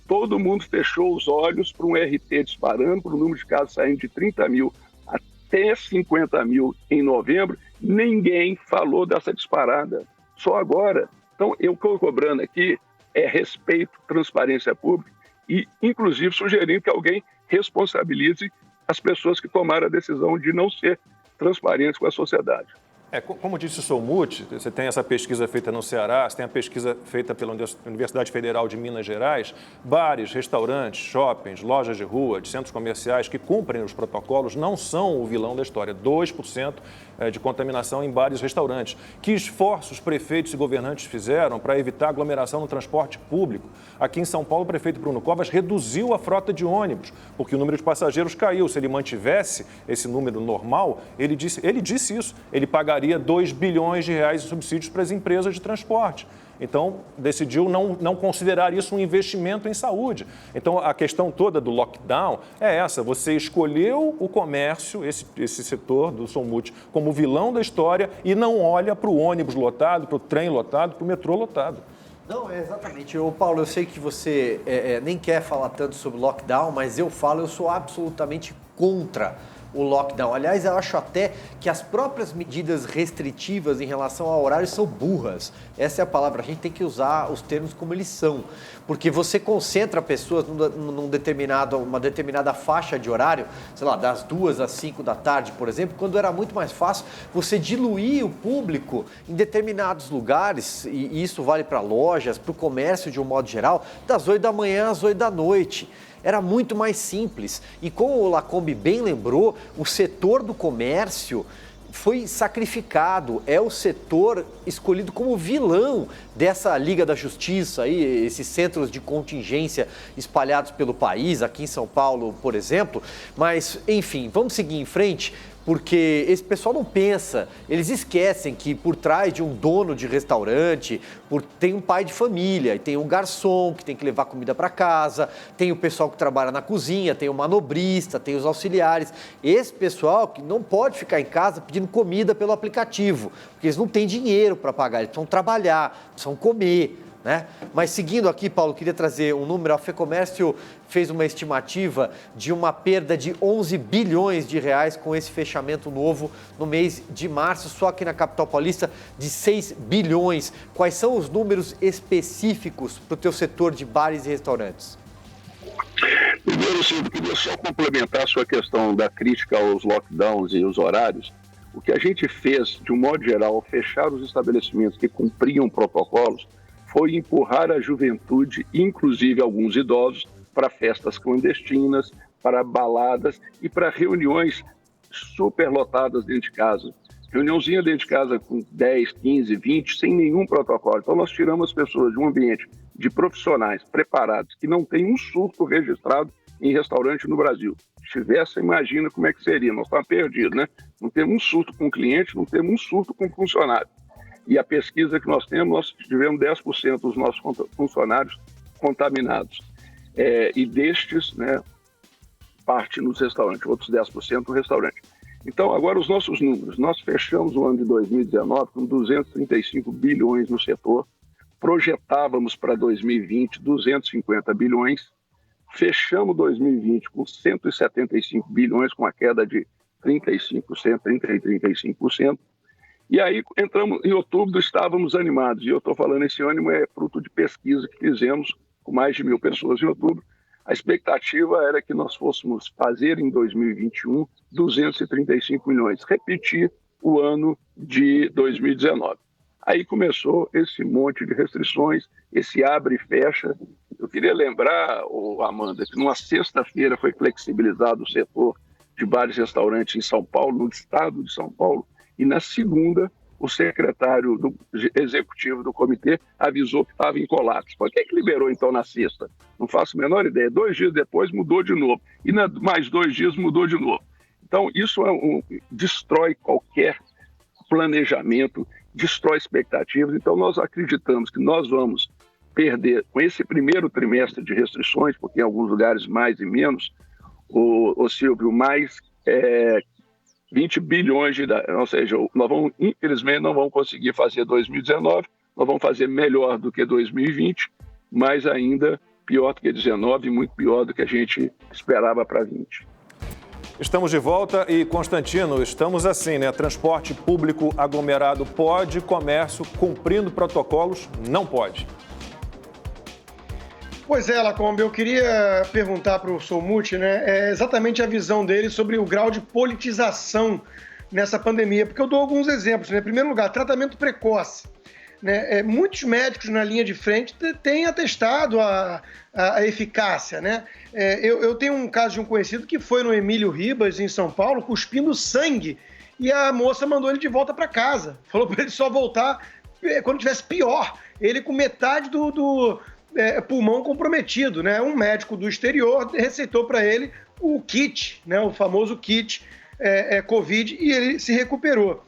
Todo mundo fechou os olhos para um RT disparando, para o número de casos saindo de 30 mil até 50 mil em novembro. Ninguém falou dessa disparada, só agora. Então, eu estou cobrando aqui respeito, transparência pública e, inclusive, sugerindo que alguém responsabilize as pessoas que tomaram a decisão de não ser transparentes com a sociedade. Como disse o Solmuth, você tem essa pesquisa feita no Ceará, você tem a pesquisa feita pela Universidade Federal de Minas Gerais, bares, restaurantes, shoppings, lojas de rua, de centros comerciais que cumprem os protocolos não são o vilão da história. 2% de contaminação em bares e restaurantes. Que esforços prefeitos e governantes fizeram para evitar aglomeração no transporte público? Aqui em São Paulo, o prefeito Bruno Covas reduziu a frota de ônibus, porque o número de passageiros caiu. Se ele mantivesse esse número normal, ele disse isso, ele pagaria 2 bilhões de reais em subsídios para as empresas de transporte. Então, decidiu não considerar isso um investimento em saúde. Então, a questão toda do lockdown é essa. Você escolheu o comércio, esse setor do Solmuth, como vilão da história e não olha para o ônibus lotado, para o trem lotado, para o metrô lotado. Não, exatamente. Paulo, eu sei que você nem quer falar tanto sobre lockdown, mas eu sou absolutamente contra o lockdown. Aliás, eu acho até que as próprias medidas restritivas em relação ao horário são burras. Essa é a palavra, a gente tem que usar os termos como eles são. Porque você concentra pessoas uma determinada faixa de horário, sei lá, das 2 às 5 da tarde, por exemplo, quando era muito mais fácil você diluir o público em determinados lugares, e isso vale para lojas, para o comércio de um modo geral, das 8 da manhã às 8 da noite. Era muito mais simples. E como o Lacombe bem lembrou, o setor do comércio foi sacrificado, é o setor escolhido como vilão dessa Liga da Justiça, aí, esses centros de contingência espalhados pelo país, aqui em São Paulo, por exemplo. Mas, enfim, vamos seguir em frente, porque esse pessoal não pensa, eles esquecem que por trás de um dono de restaurante tem um pai de família, e tem um garçom que tem que levar comida para casa, tem o pessoal que trabalha na cozinha, tem o manobrista, tem os auxiliares. Esse pessoal que não pode ficar em casa pedindo comida pelo aplicativo, porque eles não têm dinheiro para pagar, eles precisam trabalhar, precisam comer. Né? Mas seguindo aqui, Paulo, queria trazer um número. A FEComércio fez uma estimativa de uma perda de 11 bilhões de reais com esse fechamento novo no mês de março, só aqui na capital paulista, de 6 bilhões. Quais são os números específicos para o teu setor de bares e restaurantes? Primeiro, sim, eu queria só complementar a sua questão da crítica aos lockdowns e os horários. O que a gente fez, de um modo geral, ao fechar os estabelecimentos que cumpriam protocolos, foi empurrar a juventude, inclusive alguns idosos, para festas clandestinas, para baladas e para reuniões superlotadas dentro de casa. Reuniãozinha dentro de casa com 10, 15, 20, sem nenhum protocolo. Então nós tiramos as pessoas de um ambiente de profissionais preparados, que não tem um surto registrado em restaurante no Brasil. Se tivesse, imagina como é que seria. Nós estamos perdidos, né? Não temos um surto com cliente, não temos um surto com funcionário. E a pesquisa que nós temos, nós tivemos 10% dos nossos funcionários contaminados. E destes, né, parte nos restaurantes, outros 10% no restaurante. Então, agora os nossos números. Nós fechamos o ano de 2019 com 235 bilhões no setor, projetávamos para 2020 250 bilhões, fechamos 2020 com 175 bilhões, com a queda de 35%, 35%. E aí, entramos em outubro, estávamos animados. E eu estou falando, esse ânimo é fruto de pesquisa que fizemos com mais de 1.000 pessoas em outubro. A expectativa era que nós fôssemos fazer em 2021 235 milhões, repetir o ano de 2019. Aí começou esse monte de restrições, esse abre e fecha. Eu queria lembrar, Amanda, que numa sexta-feira foi flexibilizado o setor de bares e restaurantes em São Paulo, no estado de São Paulo, e na segunda, o secretário executivo do comitê avisou que estava em colapso. Por que liberou, então, na sexta? Não faço a menor ideia. 2 dias depois, mudou de novo. E mais 2 dias, mudou de novo. Então, isso destrói qualquer planejamento, destrói expectativas. Então, nós acreditamos que nós vamos perder, com esse primeiro trimestre de restrições, porque em alguns lugares mais e menos, o Silvio, mais 20 bilhões de dólares, ou seja, nós vamos, infelizmente, não vamos conseguir fazer 2019, nós vamos fazer melhor do que 2020, mas ainda pior do que 19 e muito pior do que a gente esperava para 20. Estamos de volta e, Constantino, estamos assim, né? Transporte público aglomerado pode, comércio cumprindo protocolos não pode. Pois é, Lacombe, eu queria perguntar para o Solmuth, né, exatamente a visão dele sobre o grau de politização nessa pandemia, porque eu dou alguns exemplos, né? Em primeiro lugar, tratamento precoce. Né? Muitos médicos na linha de frente têm atestado a eficácia, né? Eu tenho um caso de um conhecido que foi no Emílio Ribas, em São Paulo, cuspindo sangue, e a moça mandou ele de volta para casa. Falou para ele só voltar quando tivesse pior. Ele com metade do pulmão comprometido, né? Um médico do exterior receitou para ele o kit, né? O famoso kit Covid, e ele se recuperou.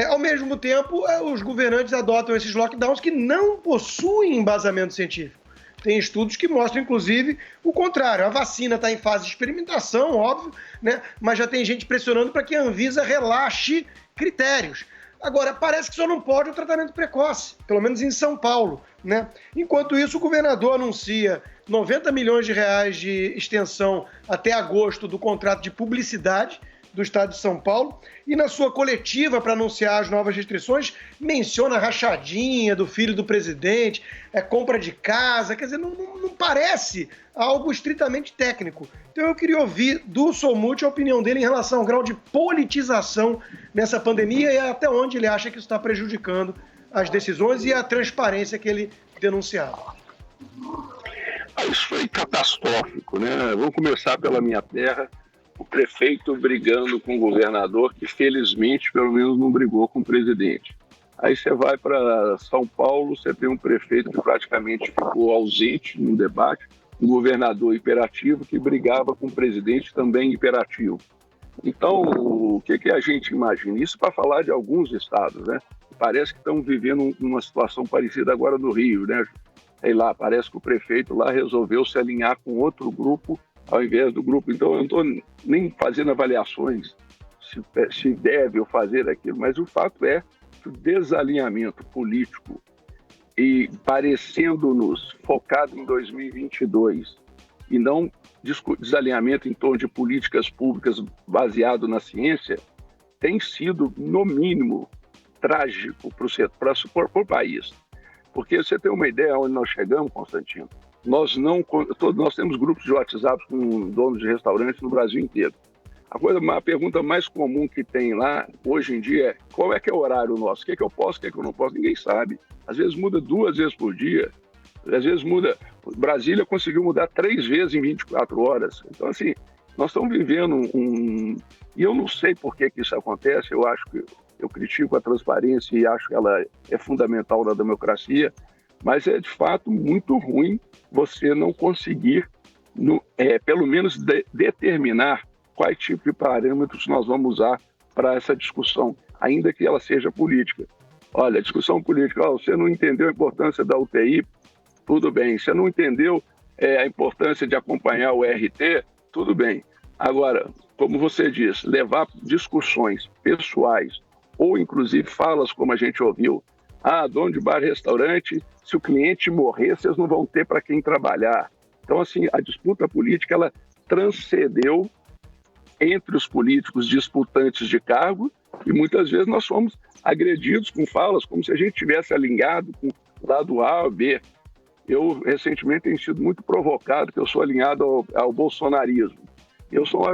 Ao mesmo tempo, os governantes adotam esses lockdowns que não possuem embasamento científico. Tem estudos que mostram, inclusive, o contrário. A vacina está em fase de experimentação, óbvio, né? Mas já tem gente pressionando para que a Anvisa relaxe critérios. Agora, parece que só não pode o tratamento precoce, pelo menos em São Paulo, né? Enquanto isso, o governador anuncia 90 milhões de reais de extensão até agosto do contrato de publicidade, do estado de São Paulo, e na sua coletiva para anunciar as novas restrições, menciona a rachadinha do filho do presidente, compra de casa, quer dizer, não parece algo estritamente técnico. Então eu queria ouvir do Solmuth a opinião dele em relação ao grau de politização nessa pandemia e até onde ele acha que isso está prejudicando as decisões e a transparência que ele denunciava. Isso foi catastrófico, né? Vamos começar pela minha terra. O prefeito brigando com o governador, que felizmente pelo menos não brigou com o presidente. Aí você vai para São Paulo, você tem um prefeito que praticamente ficou ausente no debate, um governador hiperativo que brigava com o presidente também hiperativo. Então, o que a gente imagina? Isso para falar de alguns estados, né? Parece que estão vivendo uma situação parecida agora no Rio, né? Sei lá, parece que o prefeito lá resolveu se alinhar com outro grupo ao invés do grupo. Então, eu não estou nem fazendo avaliações se deve ou fazer aquilo, mas o fato é que o desalinhamento político e parecendo-nos focado em 2022 e não desalinhamento em torno de políticas públicas baseado na ciência tem sido, no mínimo, trágico para o país. Porque você tem uma ideia onde nós chegamos, Constantino, nós temos grupos de WhatsApp com donos de restaurantes no Brasil inteiro. A pergunta mais comum que tem lá, hoje em dia, é qual é que é o horário nosso? O que é que eu posso, o que é que eu não posso? Ninguém sabe. Às vezes muda 2 vezes por dia, às vezes muda... Brasília conseguiu mudar 3 vezes em 24 horas. Então, assim, nós estamos vivendo E eu não sei por que isso acontece, eu acho que eu critico a transparência e acho que ela é fundamental na democracia, mas é de fato muito ruim você não conseguir, pelo menos, determinar quais tipos de parâmetros nós vamos usar para essa discussão, ainda que ela seja política. Olha, discussão política, você não entendeu a importância da UTI, tudo bem. Você não entendeu a importância de acompanhar o RT, tudo bem. Agora, como você diz, levar discussões pessoais ou inclusive falas como a gente ouviu, dono de bar e restaurante, se o cliente morrer, vocês não vão ter para quem trabalhar. Então, assim, a disputa política, ela transcendeu entre os políticos disputantes de cargo e muitas vezes nós fomos agredidos com falas como se a gente tivesse alinhado com o lado A ou B. Eu, recentemente, tenho sido muito provocado que eu sou alinhado ao bolsonarismo.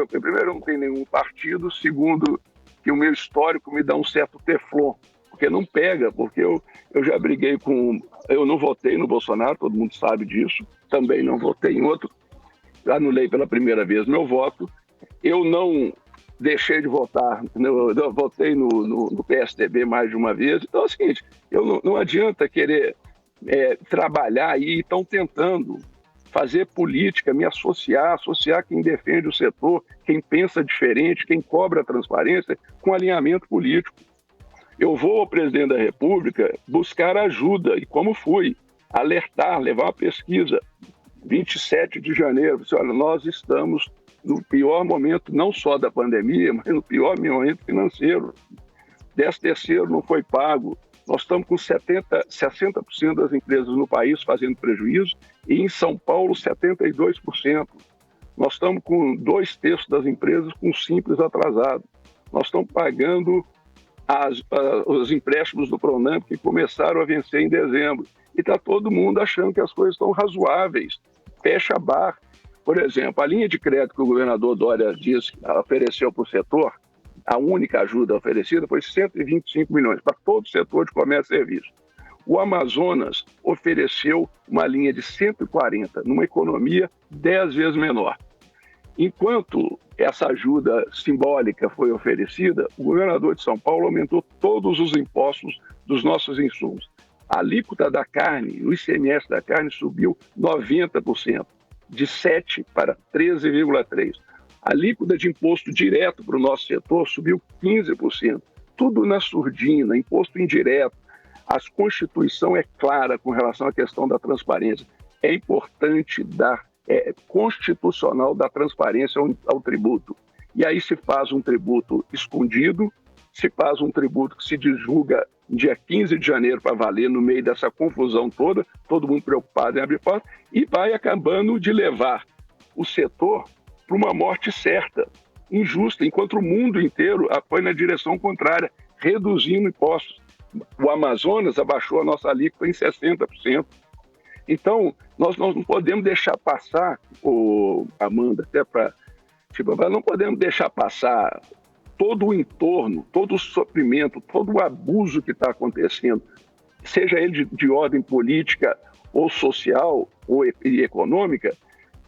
Primeiro, eu não tenho nenhum partido. Segundo, que o meu histórico me dá um certo teflon, porque não pega, porque eu já briguei com... Eu não votei no Bolsonaro, todo mundo sabe disso. Também não votei em outro. Anulei pela primeira vez meu voto. Eu não deixei de votar, eu votei no PSDB mais de uma vez. Então é o seguinte, não adianta querer trabalhar e estão tentando fazer política, me associar quem defende o setor, quem pensa diferente, quem cobra a transparência, com alinhamento político. Eu vou ao presidente da República buscar ajuda, e como fui, alertar, levar uma pesquisa. 27 de janeiro, olha, nós estamos no pior momento, não só da pandemia, mas no pior momento financeiro. 13º não foi pago. Nós estamos com 60% das empresas no país fazendo prejuízo e em São Paulo 72%. Nós estamos com 2/3 das empresas com simples atrasado. Nós estamos pagando os empréstimos do Pronamp que começaram a vencer em dezembro. E está todo mundo achando que as coisas estão razoáveis. Fecha a barra. Por exemplo, a linha de crédito que o governador Dória ofereceu para o setor, a única ajuda oferecida foi 125 milhões para todo o setor de comércio e serviço. O Amazonas ofereceu uma linha de 140, numa economia 10 vezes menor. Enquanto essa ajuda simbólica foi oferecida, o governador de São Paulo aumentou todos os impostos dos nossos insumos. A alíquota da carne, o ICMS da carne subiu 90%, de 7% para 13,3%. A alíquota de imposto direto para o nosso setor subiu 15%. Tudo na surdina, imposto indireto. A Constituição é clara com relação à questão da transparência. É importante constitucional dar transparência ao tributo. E aí se faz um tributo escondido, se faz um tributo que se divulga dia 15 de janeiro para valer, no meio dessa confusão toda, todo mundo preocupado em abrir porta, e vai acabando de levar o setor para uma morte certa. injusta, enquanto o mundo inteiro foi na direção contrária, reduzindo impostos. O Amazonas abaixou a nossa alíquota em 60%. Então, nós não podemos deixar passar, Amanda, até para... não podemos deixar passar todo o entorno, todo o sofrimento, todo o abuso que está acontecendo, seja ele de ordem política ou social ou econômica,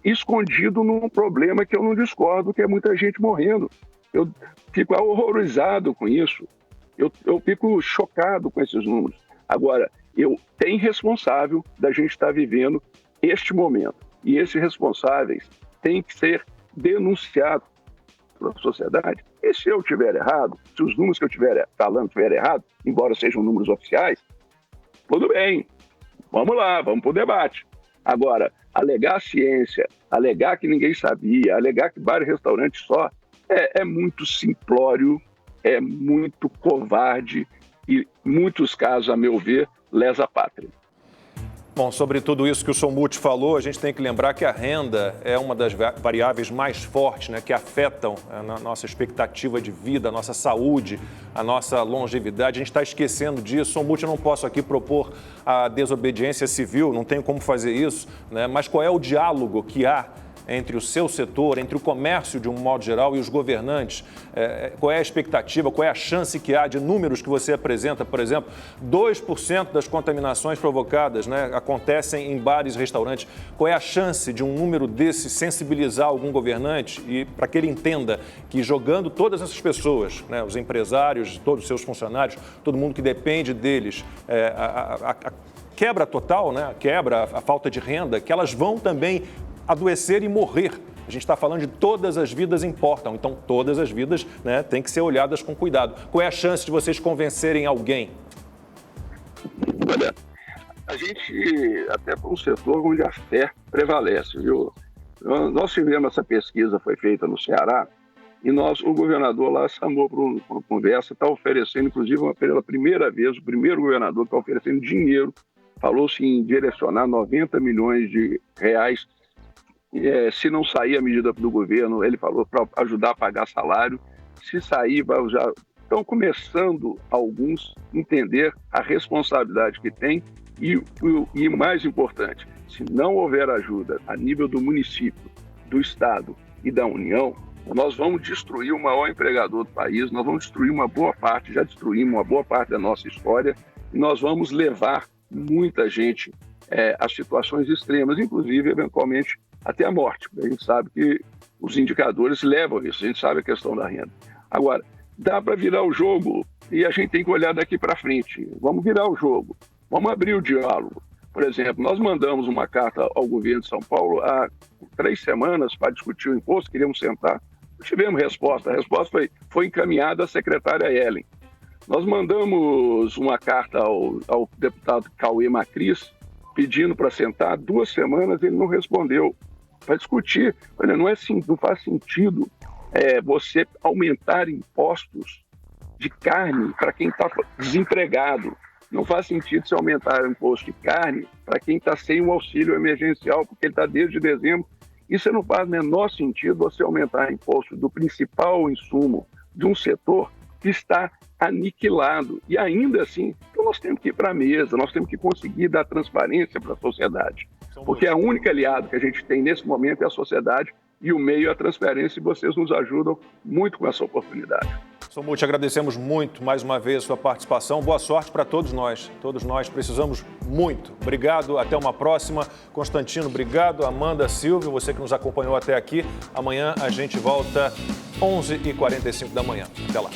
escondido num problema que eu não discordo, que é muita gente morrendo. Eu fico horrorizado com isso. Eu fico chocado com esses números. Agora, tem responsável da gente estar vivendo este momento. E esses responsáveis têm que ser denunciados pela sociedade. E se eu estiver errado, se os números que eu estiver falando estiverem errados, embora sejam números oficiais, tudo bem. Vamos lá, vamos para o debate. Agora, alegar ciência, alegar que ninguém sabia, alegar que bar e restaurante só, é muito simplório, é muito covarde e, em muitos casos, a meu ver, lesa a pátria. Bom, sobre tudo isso que o Somuth falou, a gente tem que lembrar que a renda é uma das variáveis mais fortes, né, que afetam a nossa expectativa de vida, a nossa saúde, a nossa longevidade. A gente está esquecendo disso. Somuth, eu não posso aqui propor a desobediência civil, não tenho como fazer isso, né, mas qual é o diálogo que há entre o seu setor, entre o comércio de um modo geral e os governantes? Qual é a expectativa, qual é a chance que há de números que você apresenta? Por exemplo, 2% das contaminações provocadas, né, acontecem em bares e restaurantes. Qual é a chance de um número desse sensibilizar algum governante e para que ele entenda que jogando todas essas pessoas, né, os empresários, todos os seus funcionários, todo mundo que depende deles, a quebra total, né, a falta de renda, que elas vão também adoecer e morrer. A gente está falando de todas as vidas importam, então todas as vidas, né, têm que ser olhadas com cuidado. Qual é a chance de vocês convencerem alguém? Olha, a gente, até para um setor onde a fé prevalece, viu? Nós tivemos essa pesquisa, foi feita no Ceará, e o governador lá chamou para uma conversa, está oferecendo, inclusive, pela primeira vez, o primeiro governador está oferecendo dinheiro, falou-se em direcionar 90 milhões de reais. Se não sair a medida do governo, ele falou para ajudar a pagar salário. Se sair, já estão começando alguns a entender a responsabilidade que tem e mais importante, se não houver ajuda a nível do município, do estado e da União, nós vamos destruir o maior empregador do país, nós vamos destruir uma boa parte, já destruímos uma boa parte da nossa história e nós vamos levar muita gente a situações extremas, inclusive, eventualmente, até a morte. A gente sabe que os indicadores levam isso, a gente sabe a questão da renda. Agora, dá para virar o jogo e a gente tem que olhar daqui para frente. Vamos virar o jogo, vamos abrir o diálogo. Por exemplo, nós mandamos uma carta ao governo de São Paulo há 3 semanas para discutir o imposto, queríamos sentar, não tivemos resposta. A resposta foi encaminhada à secretária Ellen. Nós mandamos uma carta ao deputado Cauê Macris, pedindo para sentar, 2 semanas ele não respondeu. Para discutir, olha, não faz sentido você aumentar impostos de carne para quem está desempregado. Não faz sentido você aumentar o imposto de carne para quem está sem um auxílio emergencial, porque ele está desde dezembro. Isso não faz o menor sentido você aumentar o imposto do principal insumo de um setor que está aniquilado. E ainda assim, então nós temos que ir para a mesa, nós temos que conseguir dar transparência para a sociedade. Porque a única aliada que a gente tem nesse momento é a sociedade e o meio é a transparência, e vocês nos ajudam muito com essa oportunidade. Somuth, agradecemos muito mais uma vez a sua participação. Boa sorte para todos nós. Todos nós precisamos muito. Obrigado, até uma próxima. Constantino, obrigado. Amanda, Silvio, você que nos acompanhou até aqui. Amanhã a gente volta 11h45 da manhã. Até lá.